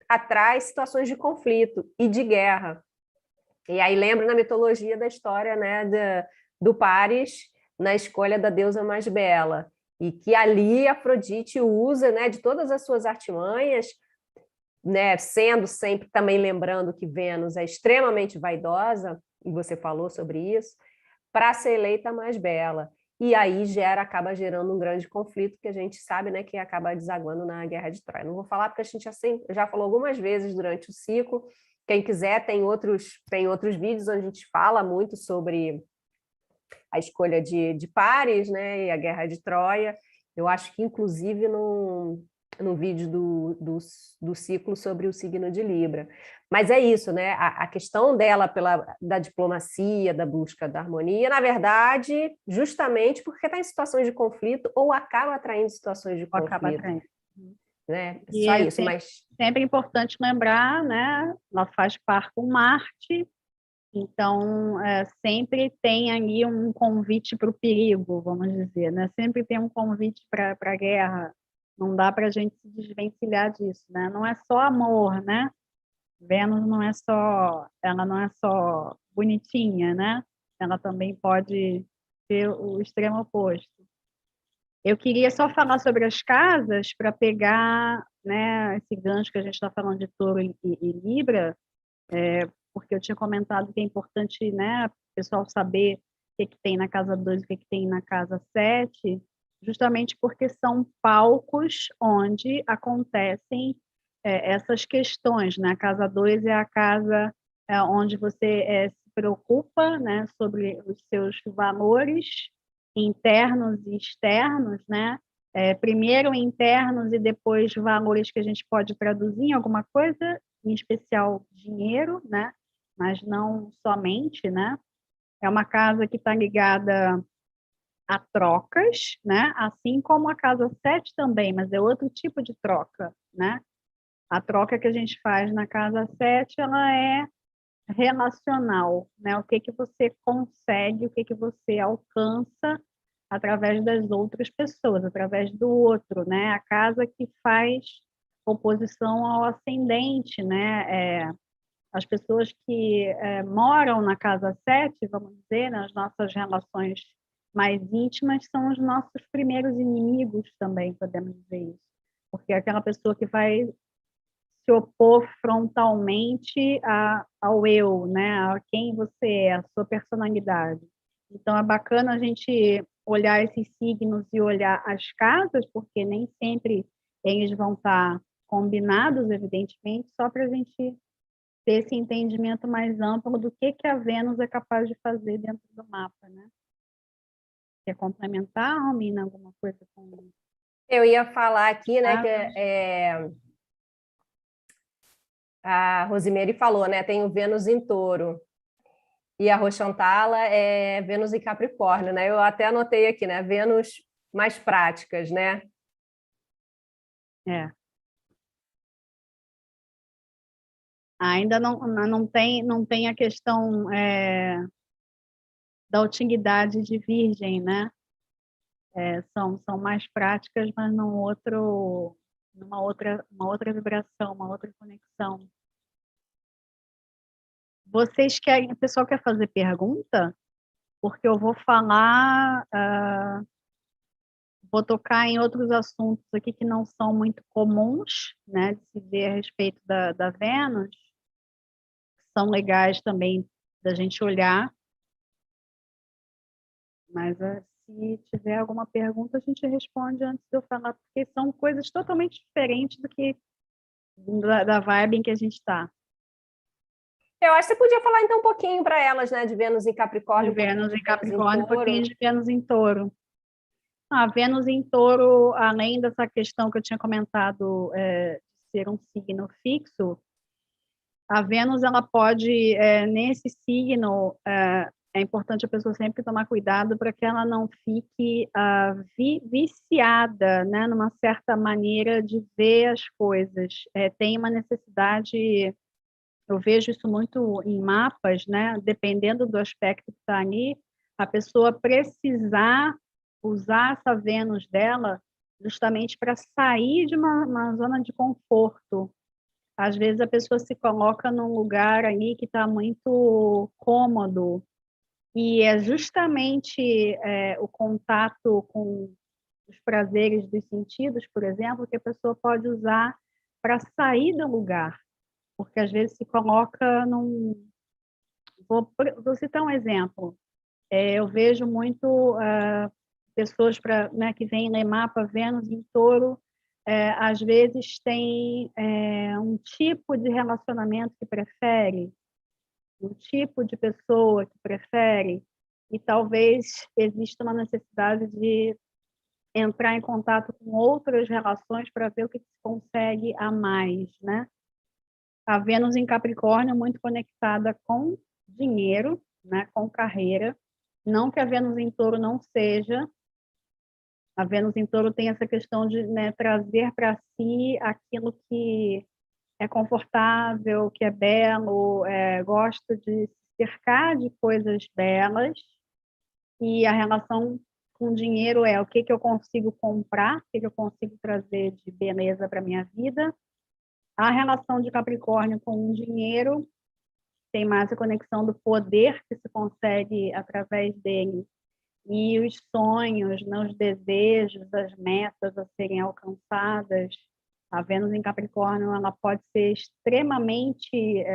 atrai situações de conflito e de guerra. E aí lembra na mitologia da história, né, do Paris na escolha da deusa mais bela, e que ali Afrodite usa, né, de todas as suas artimanhas, né, sendo sempre também lembrando que Vênus é extremamente vaidosa, e você falou sobre isso, para ser eleita a mais bela. E aí acaba gerando um grande conflito que a gente sabe, né, que acaba desaguando na Guerra de Troia. Não vou falar porque a gente já falou algumas vezes durante o ciclo. Quem quiser, tem outros vídeos onde a gente fala muito sobre a escolha de pares, né, e a Guerra de Troia. Eu acho que, inclusive, no vídeo do ciclo sobre o signo de Libra. Mas é isso, né? A questão dela da diplomacia, da busca da harmonia, na verdade, justamente porque está em situações de conflito ou acaba atraindo situações de Acaba conflito. atraindo. Né? E Só é isso, mas... sempre importante lembrar, né? Ela faz par com Marte, então sempre tem ali um convite para o perigo, vamos dizer, né? Sempre tem um convite para a guerra. Não dá para a gente se desvencilhar disso, né? Não é só amor, né? Vênus ela não é só bonitinha, né? Ela também pode ser o extremo oposto. Eu queria só falar sobre as casas para pegar, né, esse gancho que a gente está falando de Touro e Libra, porque eu tinha comentado que é importante, né, o pessoal saber o que tem na casa 2 e o que tem na casa 7, justamente porque são palcos onde acontecem essas questões, né? A casa 2 é a casa onde você se preocupa, né, sobre os seus valores internos e externos, né? Primeiro internos e depois valores que a gente pode traduzir em alguma coisa, em especial dinheiro, né? Mas não somente, né? É uma casa que está ligada a trocas, né? Assim como a casa 7 também, mas é outro tipo de troca, né? A troca que a gente faz na casa 7, ela é relacional, né? O que você consegue, o que você alcança através das outras pessoas, através do outro, né? A casa que faz oposição ao ascendente, né? As pessoas que moram na casa 7, vamos dizer, nas nossas relações mais íntimas, são os nossos primeiros inimigos também, podemos dizer isso. Porque é aquela pessoa que vai se opor frontalmente ao eu, né? A quem você é, a sua personalidade. Então, é bacana a gente olhar esses signos e olhar as casas, porque nem sempre eles vão estar combinados, evidentemente, só para a gente ter esse entendimento mais amplo do que a Vênus é capaz de fazer dentro do mapa, né? Quer complementar, Romina, alguma coisa com... Eu ia falar aqui, né, que a Rosemary falou, né, tem o Vênus em Touro. E a Rochantala é Vênus em Capricórnio, né? Eu até anotei aqui, né? Vênus mais práticas, né? Ainda não tem a questão da utilidade de Virgem, né? São mais práticas, mas uma outra vibração, uma outra conexão. Vocês querem, o pessoal quer fazer pergunta? Porque eu vou falar, vou tocar em outros assuntos aqui que não são muito comuns, né, de se ver a respeito da Vênus, que são legais também da gente olhar. Mas se tiver alguma pergunta, a gente responde antes de eu falar, porque são coisas totalmente diferentes do que da vibe em que a gente está. Eu acho que você podia falar então um pouquinho para elas, né, de Vênus em Capricórnio, De Vênus em Capricórnio, um Touro. pouquinho de Vênus em Touro. A Vênus em Touro, além dessa questão que eu tinha comentado, de ser um signo fixo, a Vênus, ela pode, nesse signo, é importante a pessoa sempre tomar cuidado para que ela não fique viciada, né, numa certa maneira de ver as coisas. Tem uma necessidade, eu vejo isso muito em mapas, né, dependendo do aspecto que está ali, a pessoa precisar usar essa Vênus dela justamente para sair de uma zona de conforto. Às vezes a pessoa se coloca num lugar ali que está muito cômodo, e é justamente o contato com os prazeres dos sentidos, por exemplo, que a pessoa pode usar para sair do lugar, porque às vezes se coloca num... Vou citar um exemplo. Eu vejo muito pessoas né, que vêm ler mapa Vênus em Touro, às vezes tem um tipo de relacionamento que prefere, um tipo de pessoa que prefere, e talvez exista uma necessidade de entrar em contato com outras relações para ver o que se consegue a mais, né? A Vênus em Capricórnio muito conectada com dinheiro, né, com carreira. Não que a Vênus em Touro não seja. A Vênus em Touro tem essa questão de, né, trazer para si aquilo que é confortável, que é belo, gosta de se cercar de coisas belas, e a relação com dinheiro é o que eu consigo comprar, o que eu consigo trazer de beleza para a minha vida. A relação de Capricórnio com o dinheiro tem mais a conexão do poder que se consegue através dele, e os sonhos, né, os desejos, as metas a serem alcançadas. A Vênus em Capricórnio, ela pode ser extremamente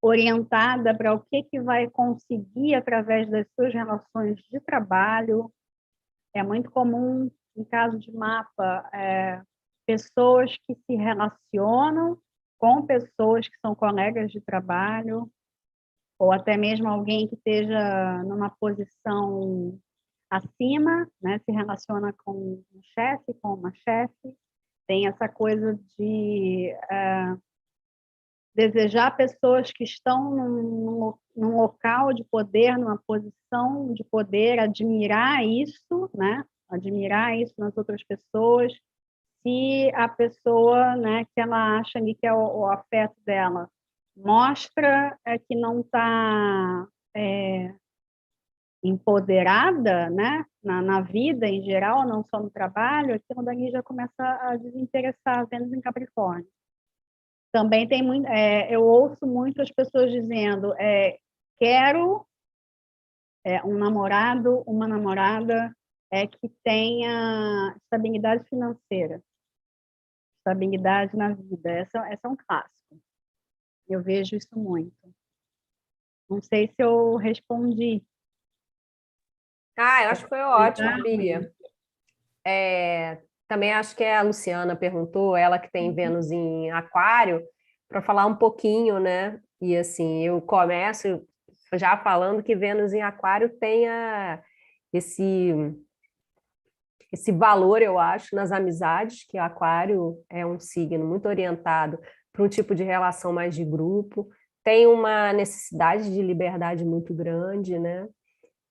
orientada para o que vai conseguir através das suas relações de trabalho. É muito comum, em caso de mapa, pessoas que se relacionam com pessoas que são colegas de trabalho, ou até mesmo alguém que esteja numa posição acima, né, se relaciona com um chefe, com uma chefe. Tem essa coisa de desejar pessoas que estão num local de poder, numa posição de poder, admirar isso, né? Admirar isso nas outras pessoas. Se a pessoa, né, que ela acha ali que é o afeto dela, mostra que não está empoderada, né, na vida em geral, não só no trabalho, aquilo dali já começa a desinteressar a Vênus em Capricórnio. Também tem muito, eu ouço muito as pessoas dizendo, quero um namorado, uma namorada que tenha estabilidade financeira, estabilidade na vida. Essa é um clássico. Eu vejo isso muito. Não sei se eu respondi. Eu acho que foi ótimo, Bia. Também acho que a Luciana perguntou, ela que tem Vênus em Aquário, para falar um pouquinho, né? E assim, eu começo já falando que Vênus em Aquário tenha esse valor, eu acho, nas amizades, que Aquário é um signo muito orientado para um tipo de relação mais de grupo, tem uma necessidade de liberdade muito grande, né?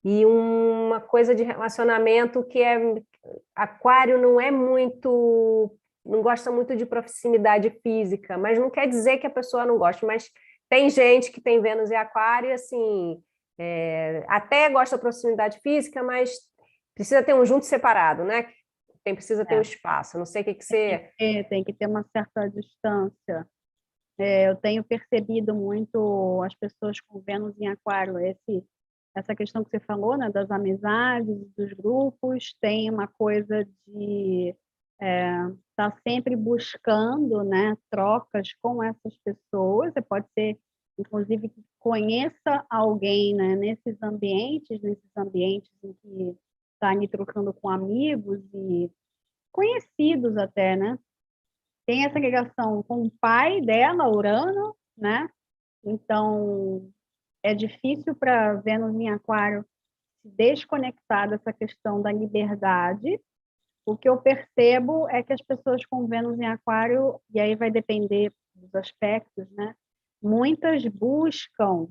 E uma coisa de relacionamento que Aquário não é muito, não gosta muito de proximidade física, mas não quer dizer que a pessoa não goste, mas tem gente que tem Vênus em Aquário, assim, até gosta da proximidade física, mas precisa ter um junto separado, né? Precisa ter um espaço. Não sei o que você... Tem que ter uma certa distância. Eu tenho percebido muito as pessoas com Vênus em Aquário, essa questão que você falou, né, das amizades, dos grupos, tem uma coisa de estar sempre buscando, né, trocas com essas pessoas. Você pode ser, inclusive, que conheça alguém, né, nesses ambientes em que está ali trocando com amigos e conhecidos até, né? Tem essa ligação com o pai dela, Urano, né? Então, é difícil para Vênus em Aquário se desconectar dessa questão da liberdade. O que eu percebo é que as pessoas com Vênus em Aquário, e aí vai depender dos aspectos, né? Muitas buscam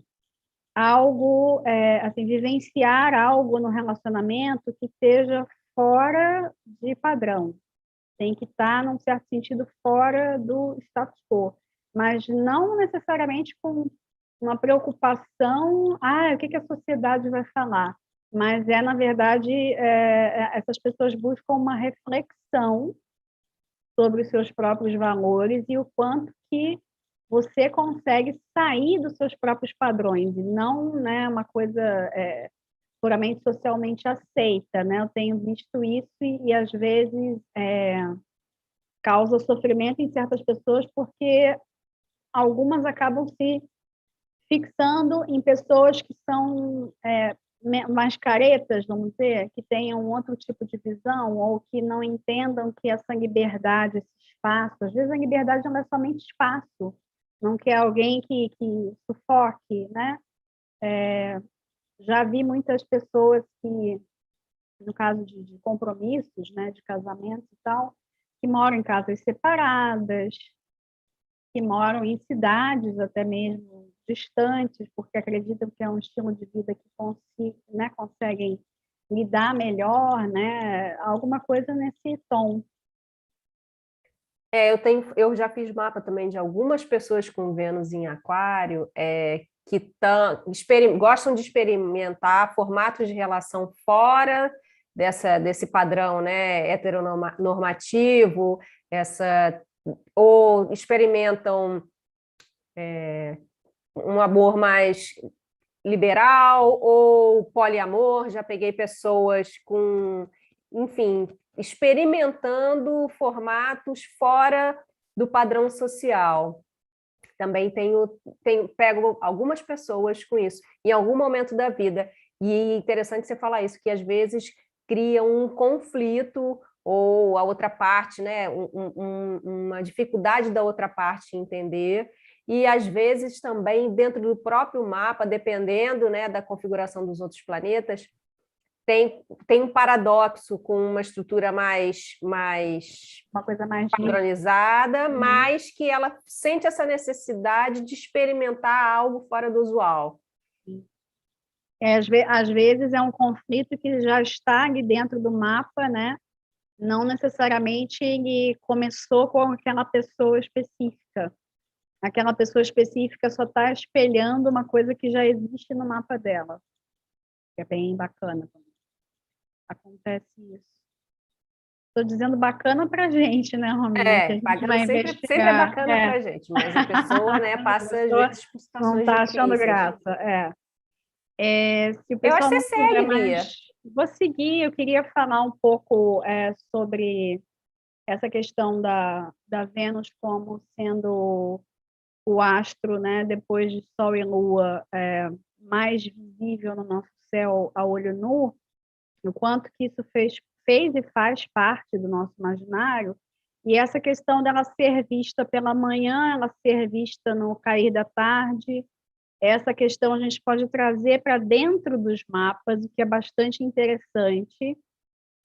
algo, assim, vivenciar algo no relacionamento que esteja fora de padrão. Tem que estar, num certo sentido, fora do status quo, mas não necessariamente com uma preocupação, o que a sociedade vai falar, mas na verdade, essas pessoas buscam uma reflexão sobre os seus próprios valores e o quanto que você consegue sair dos seus próprios padrões, e não, né, uma coisa puramente socialmente aceita, né? Eu tenho visto isso e às vezes causa sofrimento em certas pessoas, porque algumas acabam se fixando em pessoas que são mais caretas, vamos dizer, que tenham um outro tipo de visão, ou que não entendam que essa liberdade, esse espaço, às vezes a liberdade não é somente espaço, não quer alguém que sufoque, né? Já vi muitas pessoas que, no caso de compromissos, né, de casamento e tal, que moram em casas separadas, que moram em cidades até mesmo distantes, porque acreditam que é um estilo de vida que conseguem lidar melhor, né? Alguma coisa nesse tom. Eu já fiz mapa também de algumas pessoas com Vênus em Aquário, que gostam de experimentar formatos de relação fora desse padrão, né, heteronormativo, ou experimentam um amor mais liberal ou poliamor. Já peguei pessoas enfim, experimentando formatos fora do padrão social. Também pego algumas pessoas com isso, em algum momento da vida. E é interessante você falar isso, que às vezes cria um conflito, ou a outra parte, né, uma dificuldade da outra parte entender, e às vezes também dentro do próprio mapa, dependendo, né, da configuração dos outros planetas, tem um paradoxo com uma estrutura uma coisa mais padronizada, mas que ela sente essa necessidade de experimentar algo fora do usual. Às vezes é um conflito que já está ali dentro do mapa, né? Não necessariamente ele começou com aquela pessoa específica. Aquela pessoa específica só está espelhando uma coisa que já existe no mapa dela. que é bem bacana. Acontece isso. Estou dizendo bacana para a gente, né, Romina? Que a gente Bacana vai sempre é investigar. bacana para a gente, mas a pessoa, né, A passa às pessoa vezes por não situações está achando difíceis. graça. Se o Eu acho pessoal que não você tiver segue, Bia. mais... Vou seguir, eu queria falar um pouco sobre essa questão da Vênus como sendo o astro, né, depois de Sol e Lua, mais visível no nosso céu a olho nu, o quanto que isso fez e faz parte do nosso imaginário, e essa questão dela ser vista pela manhã, ela ser vista no cair da tarde, essa questão a gente pode trazer para dentro dos mapas, o que é bastante interessante,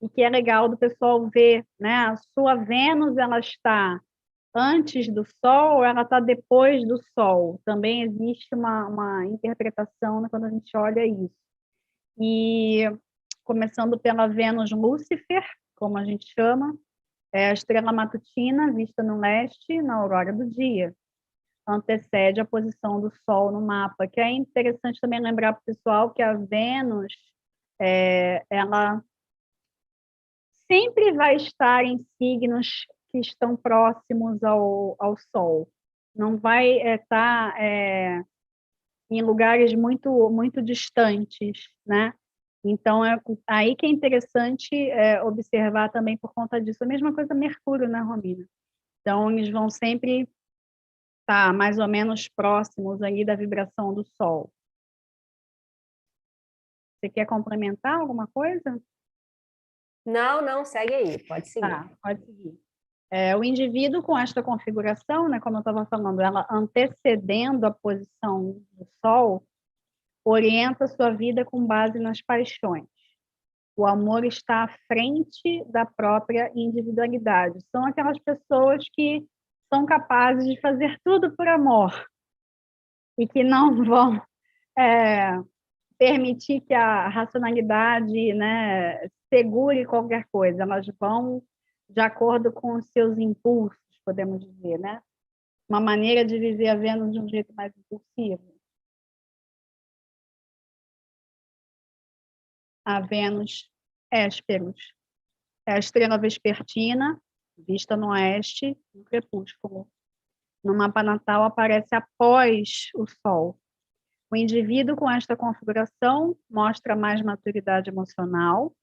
e que é legal do pessoal ver, né? A sua Vênus, ela está antes do Sol ou ela está depois do Sol? Também existe uma interpretação, né, quando a gente olha isso. E começando pela Vênus Lúcifer, como a gente chama, é a estrela matutina vista no leste na aurora do dia. Antecede a posição do Sol no mapa, que é interessante também lembrar para o pessoal que a Vênus, ela sempre vai estar em signos que estão próximos ao Sol. Não vai estar em lugares muito, muito distantes, né? Então, aí que é interessante observar também por conta disso. A mesma coisa Mercúrio, né, Romina? Então, eles vão sempre estar mais ou menos próximos aí da vibração do Sol. Você quer complementar alguma coisa? Não, segue aí, pode seguir. Tá, pode seguir. O indivíduo com esta configuração, né, como eu estava falando, ela antecedendo a posição do Sol, orienta sua vida com base nas paixões. O amor está à frente da própria individualidade. São aquelas pessoas que são capazes de fazer tudo por amor e que não vão permitir que a racionalidade, né, segure qualquer coisa. Elas vão de acordo com os seus impulsos, podemos dizer, né? Uma maneira de viver a Vênus de um jeito mais impulsivo. A Vênus Hésperos é a estrela vespertina, vista no oeste, no crepúsculo. No mapa natal aparece após o Sol. O indivíduo com esta configuração mostra mais maturidade emocional,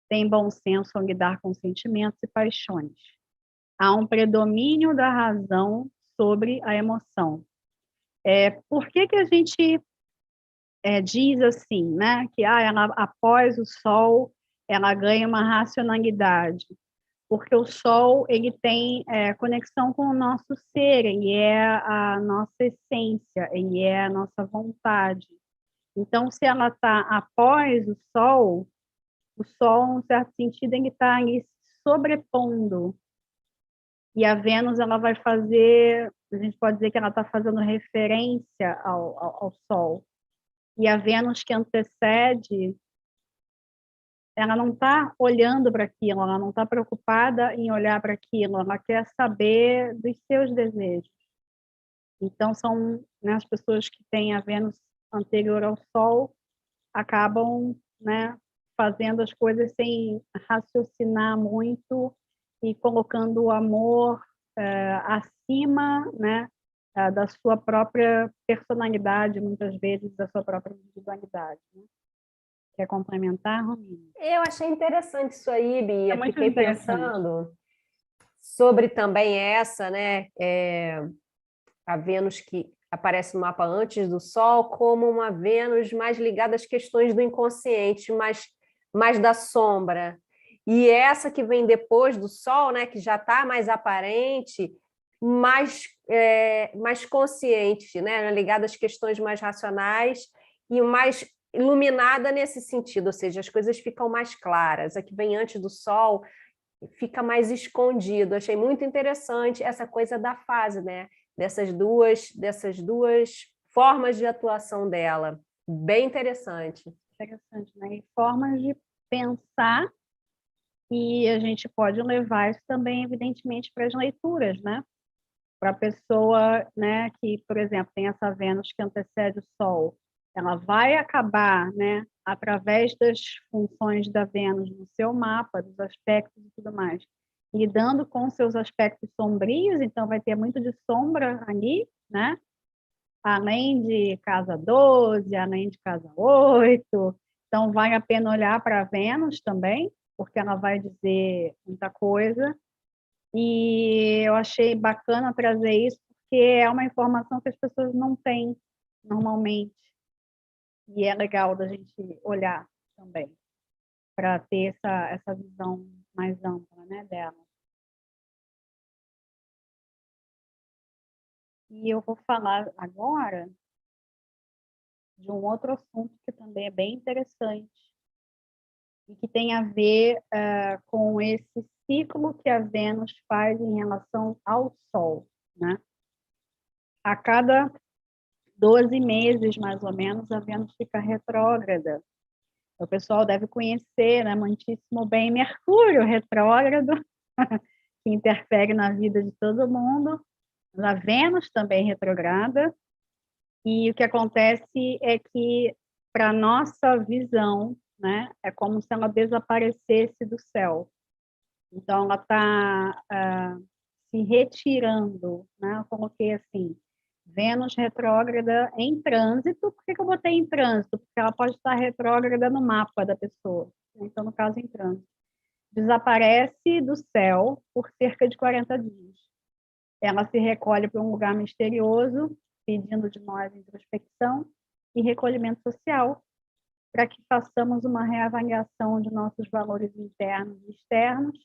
tem bom senso ao lidar com sentimentos e paixões. Há um predomínio da razão sobre a emoção. Por que a gente diz assim, né, que ela, após o Sol, ela ganha uma racionalidade? Porque o Sol ele tem conexão com o nosso ser, ele é a nossa essência, ele é a nossa vontade. Então, se ela está após o Sol, em certo sentido, ele está ali sobrepondo. E a Vênus, ela vai fazer, a gente pode dizer que ela está fazendo referência ao Sol. E a Vênus que antecede, ela não está olhando para aquilo, ela não está preocupada em olhar para aquilo, ela quer saber dos seus desejos. Então, são, né, as pessoas que têm a Vênus anterior ao Sol acabam, né, fazendo as coisas sem raciocinar muito e colocando o amor acima, né, da sua própria personalidade, muitas vezes da sua própria individualidade. Né? Quer complementar, Romina? Eu achei interessante isso aí, É Bia. muito Fiquei interessante. pensando sobre também essa, né? A Vênus que aparece no mapa antes do Sol, como uma Vênus mais ligada às questões do inconsciente, mais da sombra. E essa que vem depois do Sol, né, que já está mais aparente, mais consciente, né, ligada às questões mais racionais e mais iluminada nesse sentido, ou seja, as coisas ficam mais claras. A que vem antes do Sol fica mais escondido. Achei muito interessante essa coisa da fase, né? Dessas duas formas de atuação dela. Bem interessante. Interessante, né? E formas de pensar, e a gente pode levar isso também, evidentemente, para as leituras, né? Para a pessoa, né, que, por exemplo, tem essa Vênus que antecede o Sol, ela vai acabar, né, através das funções da Vênus no seu mapa, dos aspectos e tudo mais, lidando com seus aspectos sombrios, então vai ter muito de sombra ali, né? Além de casa 12, além de casa 8. Então, vale a pena olhar para a Vênus também, porque ela vai dizer muita coisa. E eu achei bacana trazer isso, porque é uma informação que as pessoas não têm normalmente. E é legal da gente olhar também, para ter essa visão mais ampla, né, dela. E eu vou falar agora de um outro assunto que também é bem interessante e que tem a ver com esse ciclo que a Vênus faz em relação ao Sol, né? A cada 12 meses, mais ou menos, a Vênus fica retrógrada. O pessoal deve conhecer, né, muitíssimo bem, Mercúrio retrógrado, que interfere na vida de todo mundo, a Vênus também retrograda, e o que acontece é que, para a nossa visão, né, é como se ela desaparecesse do céu. Então, ela está se retirando, né? Eu coloquei assim, Vênus retrógrada em trânsito. Por que eu botei em trânsito? Porque ela pode estar retrógrada no mapa da pessoa. Então, no caso, em trânsito. Desaparece do céu por cerca de 40 dias. Ela se recolhe para um lugar misterioso, pedindo de nós introspecção e recolhimento social, para que façamos uma reavaliação de nossos valores internos e externos,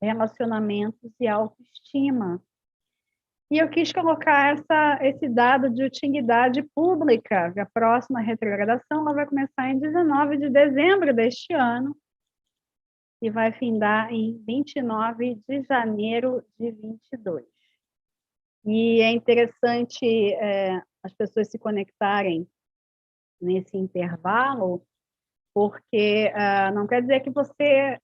relacionamentos e autoestima. E eu quis colocar esse dado de utilidade pública. A próxima retrogradação ela vai começar em 19 de dezembro deste ano e vai findar em 29 de janeiro de 22. E é interessante as pessoas se conectarem nesse intervalo, porque não quer dizer que você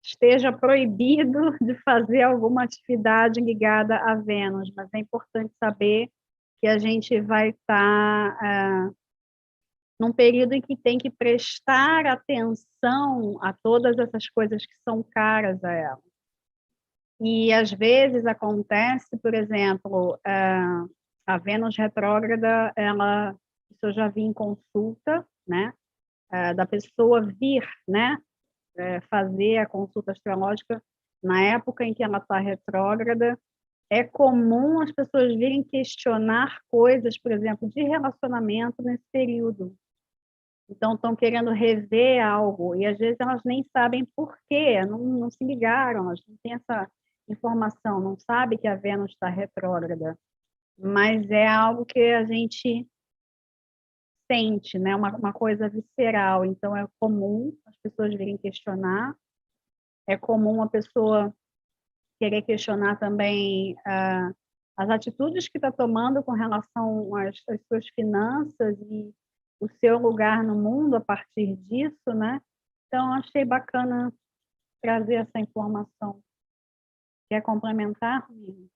esteja proibido de fazer alguma atividade ligada a Vênus, mas é importante saber que a gente vai estar num período em que tem que prestar atenção a todas essas coisas que são caras a ela. E, às vezes, acontece, por exemplo, a Vênus retrógrada, isso eu já vi em consulta, né, da pessoa vir, né, fazer a consulta astrológica na época em que ela está retrógrada. É comum as pessoas virem questionar coisas, por exemplo, de relacionamento nesse período. Então, estão querendo rever algo, e às vezes elas nem sabem por quê, não se ligaram, elas não têm essa informação, não sabe que a Vênus está retrógrada, mas é algo que a gente sente, né? Uma coisa visceral. Então, é comum as pessoas virem questionar, é comum a pessoa querer questionar também as atitudes que está tomando com relação às suas finanças e o seu lugar no mundo a partir disso, né? Então, achei bacana trazer essa informação. Quer complementar, Rubinho?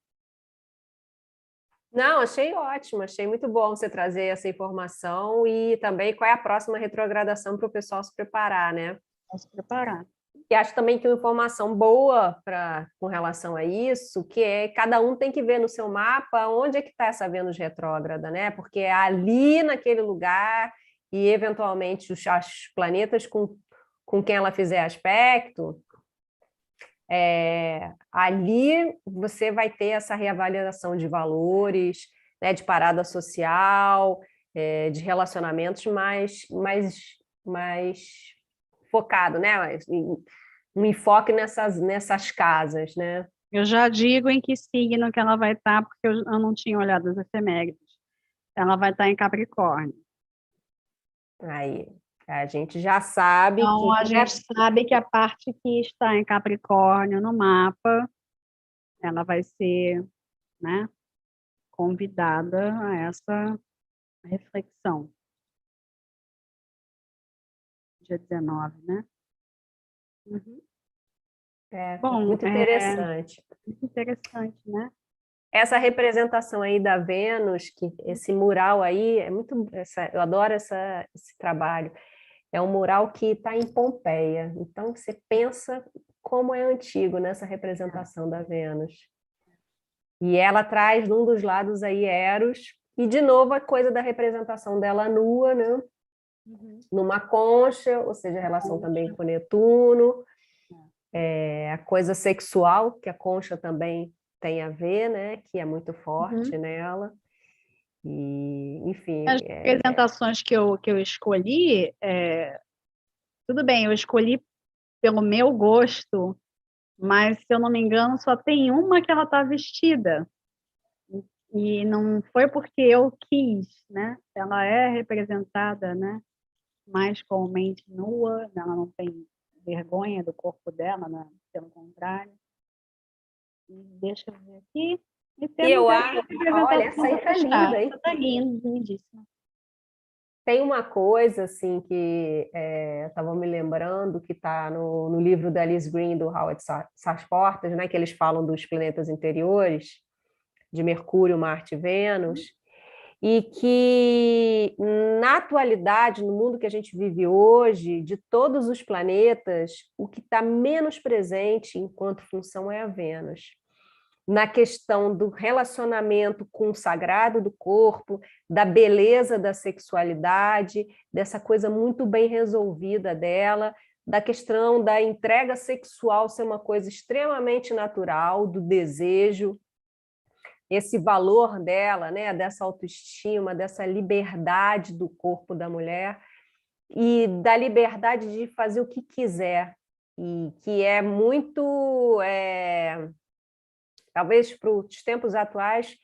Não, achei ótimo, achei muito bom você trazer essa informação e também qual é a próxima retrogradação para o pessoal se preparar, né? Vamos se preparar. E acho também que uma informação boa com relação a isso, que é cada um tem que ver no seu mapa onde é que está essa Vênus retrógrada, né? Porque é ali naquele lugar e, eventualmente, os planetas com quem ela fizer aspecto, ali você vai ter essa reavaliação de valores, né, de parada social, de relacionamentos mais focado, né? Um enfoque nessas casas, né? Eu já digo em que signo que ela vai estar, porque eu não tinha olhado as efemérides. Ela vai estar em Capricórnio. Aí a gente já sabe Então, a que, né, gente sabe que a parte que está em Capricórnio no mapa, ela vai ser, né, convidada a essa reflexão. Dia 19, né? Uhum. Bom, muito interessante. muito interessante, né? essa representação aí da Vênus, que esse mural aí, eu adoro esse trabalho. É um mural que está em Pompeia. Então, você pensa como é antigo nessa representação da Vênus. E ela traz num dos lados aí Eros, e de novo a coisa da representação dela nua, né? Numa concha, ou seja, a relação também com Netuno, a coisa sexual, que a concha também tem a ver, né? Que é muito forte nela. E, enfim. As representações que eu escolhi, tudo bem, eu escolhi pelo meu gosto, mas, se eu não me engano, só tem uma que ela está vestida. E não foi porque eu quis, né? Ela é representada, né? Mais comumente nua, ela não tem vergonha do corpo dela, né? Pelo contrário. E deixa eu ver aqui. E E temos eu aí a acho, olha, essa representação aí do tá linda, hein? Essa tá linda, lindíssima. Tem uma coisa assim que estava me lembrando que está no livro da Alice Green do Howard Sass-Portas, né, que eles falam dos planetas interiores, de Mercúrio, Marte e Vênus, e que na atualidade, no mundo que a gente vive hoje, de todos os planetas, o que está menos presente enquanto função é a Vênus. Na questão do relacionamento com o sagrado do corpo, da beleza da sexualidade, dessa coisa muito bem resolvida dela, da questão da entrega sexual ser uma coisa extremamente natural, do desejo, esse valor dela, né, dessa autoestima, dessa liberdade do corpo da mulher e da liberdade de fazer o que quiser, e que é muito... talvez para os tempos atuais,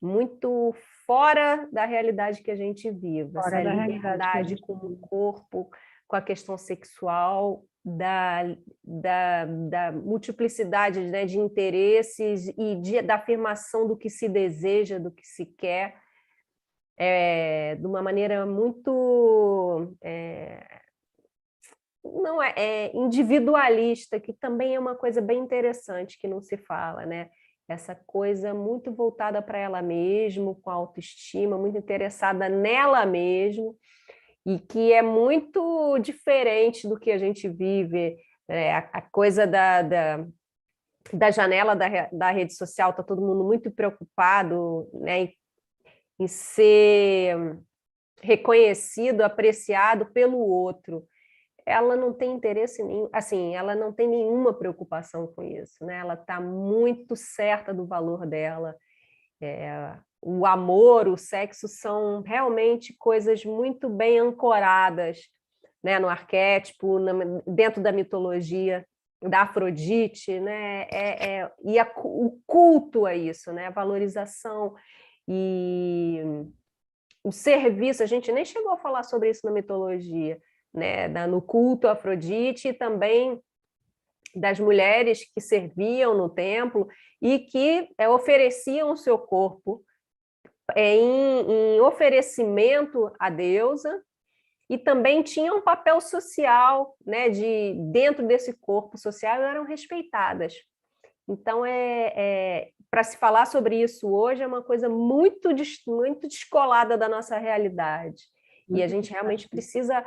muito fora da realidade que a gente vive, Fora essa da realidade que a liberdade gente com o vive. corpo, com a questão sexual, da multiplicidade, né, de interesses e da afirmação do que se deseja, do que se quer, de uma maneira muito... não individualista, que também é uma coisa bem interessante que não se fala, né? Essa coisa muito voltada para ela mesma, com autoestima, muito interessada nela mesma, e que é muito diferente do que a gente vive, a coisa da janela da rede social, está todo mundo muito preocupado, né, em ser reconhecido, apreciado pelo outro. Ela não tem interesse nenhum, assim, ela não tem nenhuma preocupação com isso, né? Ela está muito certa do valor dela. O amor, o sexo são realmente coisas muito bem ancoradas, né, no arquétipo, dentro da mitologia da Afrodite, né? O culto a isso, né? A valorização e o serviço. A gente nem chegou a falar sobre isso na mitologia, né, no culto a Afrodite, e também das mulheres que serviam no templo e que ofereciam o seu corpo em oferecimento à deusa, e também tinham um papel social, né, dentro desse corpo social, e eram respeitadas. Então, para se falar sobre isso hoje, é uma coisa muito, muito descolada da nossa realidade. E a gente realmente precisa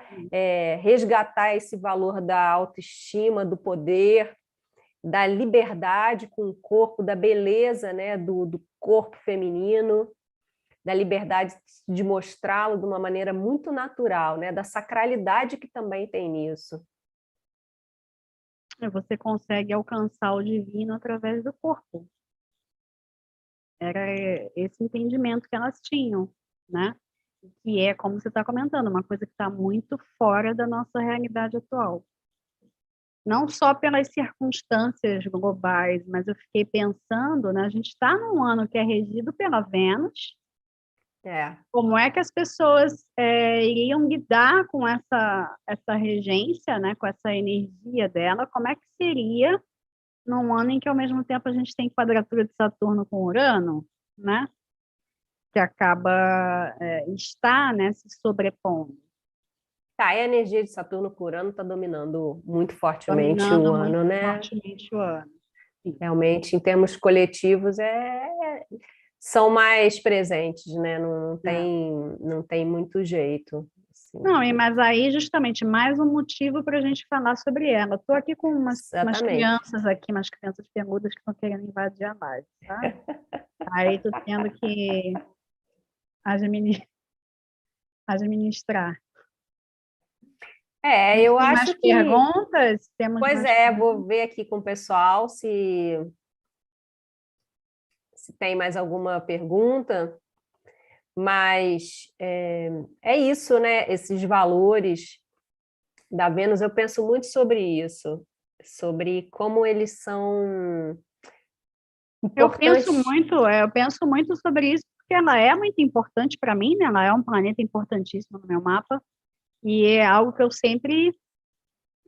resgatar esse valor da autoestima, do poder, da liberdade com o corpo, da beleza, né, do corpo feminino, da liberdade de mostrá-lo de uma maneira muito natural, né, da sacralidade que também tem nisso. Você consegue alcançar o divino através do corpo. Era esse entendimento que elas tinham, né? Que é, como você está comentando, uma coisa que está muito fora da nossa realidade atual. Não só pelas circunstâncias globais, mas eu fiquei pensando, né? A gente está num ano que é regido pela Vênus. Como é que as pessoas iriam lidar com essa regência, né? Com essa energia dela? Como é que seria num ano em que, ao mesmo tempo, a gente tem quadratura de Saturno com Urano, né? Que acaba está, né, se sobrepondo. A energia de Saturno com Urano está dominando muito fortemente Dominando o muito ano, né? fortemente o ano. Realmente, em termos coletivos, são mais presentes, né? Não tem muito jeito. Assim. Não, mas aí justamente mais um motivo para a gente falar sobre ela. Estou aqui com umas crianças aqui, umas crianças peludas que estão querendo invadir a live, tá? Aí estou tendo que administrar. Eu tem acho mais que... perguntas? Pois vou ver aqui com o pessoal se tem mais alguma pergunta, mas é isso, né? Esses valores da Vênus, eu penso muito sobre isso, sobre como eles são importantes. Eu penso muito sobre isso, porque ela é muito importante para mim, né? Ela é um planeta importantíssimo no meu mapa, e é algo que eu sempre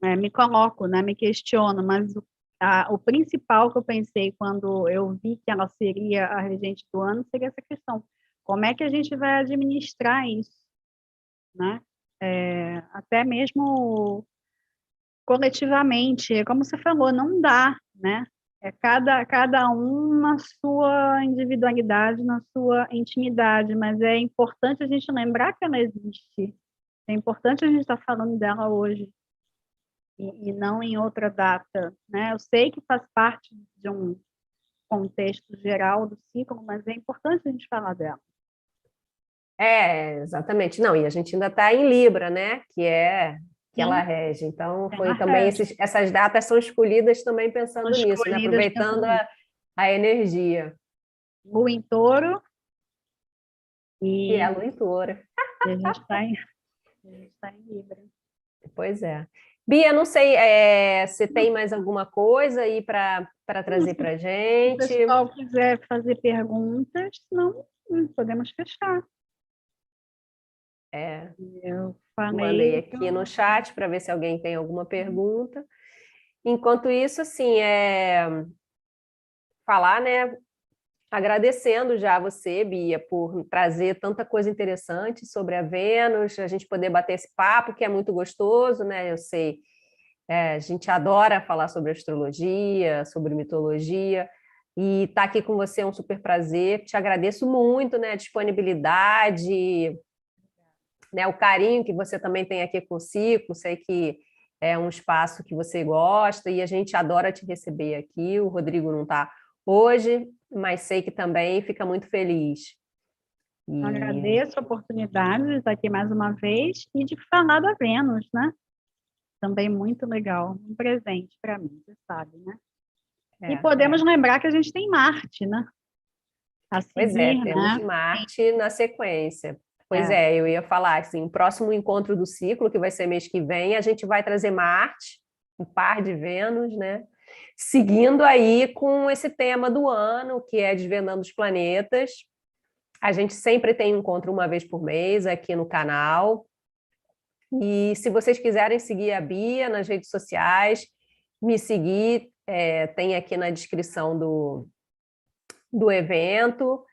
me coloco, né? Me questiono, mas o principal que eu pensei quando eu vi que ela seria a regente do ano seria essa questão. Como é que a gente vai administrar isso, né? Até mesmo coletivamente, como você falou, não dá, né? Cada um na sua individualidade, na sua intimidade, mas é importante a gente lembrar que ela existe. É importante a gente estar falando dela hoje e não em outra data, né? Eu sei que faz parte de um contexto geral do ciclo, mas é importante a gente falar dela. Exatamente. Não, e a gente ainda está em Libra, né? Que ela rege. Então, foi também essas datas são escolhidas também pensando nisso, né? Aproveitando a energia. Lua em Touro. E a Lua em Touro. E a gente está em Libra. Pois é. Bia, não sei se tem mais alguma coisa aí para trazer para a gente. Se o pessoal quiser fazer perguntas, não, podemos fechar. Eu mandei aqui no chat para ver se alguém tem alguma pergunta. Enquanto isso, assim, falar, né? Agradecendo já a você, Bia, por trazer tanta coisa interessante sobre a Vênus, a gente poder bater esse papo, que é muito gostoso, né? Eu sei, a gente adora falar sobre astrologia, sobre mitologia, e estar aqui com você é um super prazer. Te agradeço muito, né? A disponibilidade, né? O carinho que você também tem aqui com o ciclo, sei que é um espaço que você gosta e a gente adora te receber aqui. O Rodrigo não está hoje, mas sei que também fica muito feliz. Agradeço a oportunidade de estar aqui mais uma vez e de falar da Vênus, né? Também muito legal, um presente para mim, você sabe, né? E podemos lembrar que a gente tem Marte, né? Pois temos Marte na sequência. Pois eu ia falar assim, o próximo encontro do ciclo, que vai ser mês que vem, a gente vai trazer Marte, um par de Vênus, né? Seguindo aí com esse tema do ano, que é Desvendando os Planetas. A gente sempre tem encontro uma vez por mês aqui no canal. E se vocês quiserem seguir a Bia nas redes sociais, me seguir, tem aqui na descrição do evento.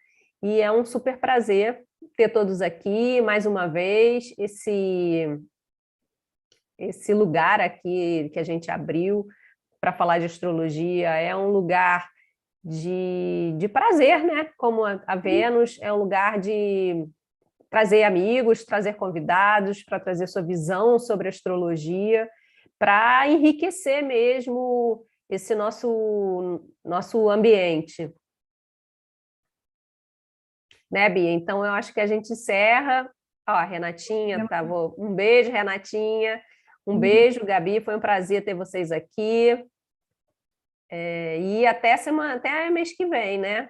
E é um super prazer ter todos aqui, mais uma vez, esse lugar aqui que a gente abriu para falar de astrologia é um lugar de prazer, né? Como a Vênus é um lugar de trazer amigos, trazer convidados, para trazer sua visão sobre astrologia, para enriquecer mesmo esse nosso ambiente. Né, Bia? Então, eu acho que a gente encerra. Ó, a Renatinha, um beijo, Renatinha. Um beijo, Gabi. Foi um prazer ter vocês aqui. E até mês que vem, né?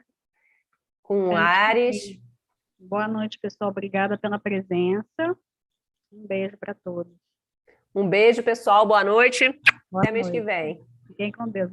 Com Áries. Boa noite, pessoal. Obrigada pela presença. Um beijo para todos. Um beijo, pessoal. Boa noite. Até mês que vem. Fiquem com Deus.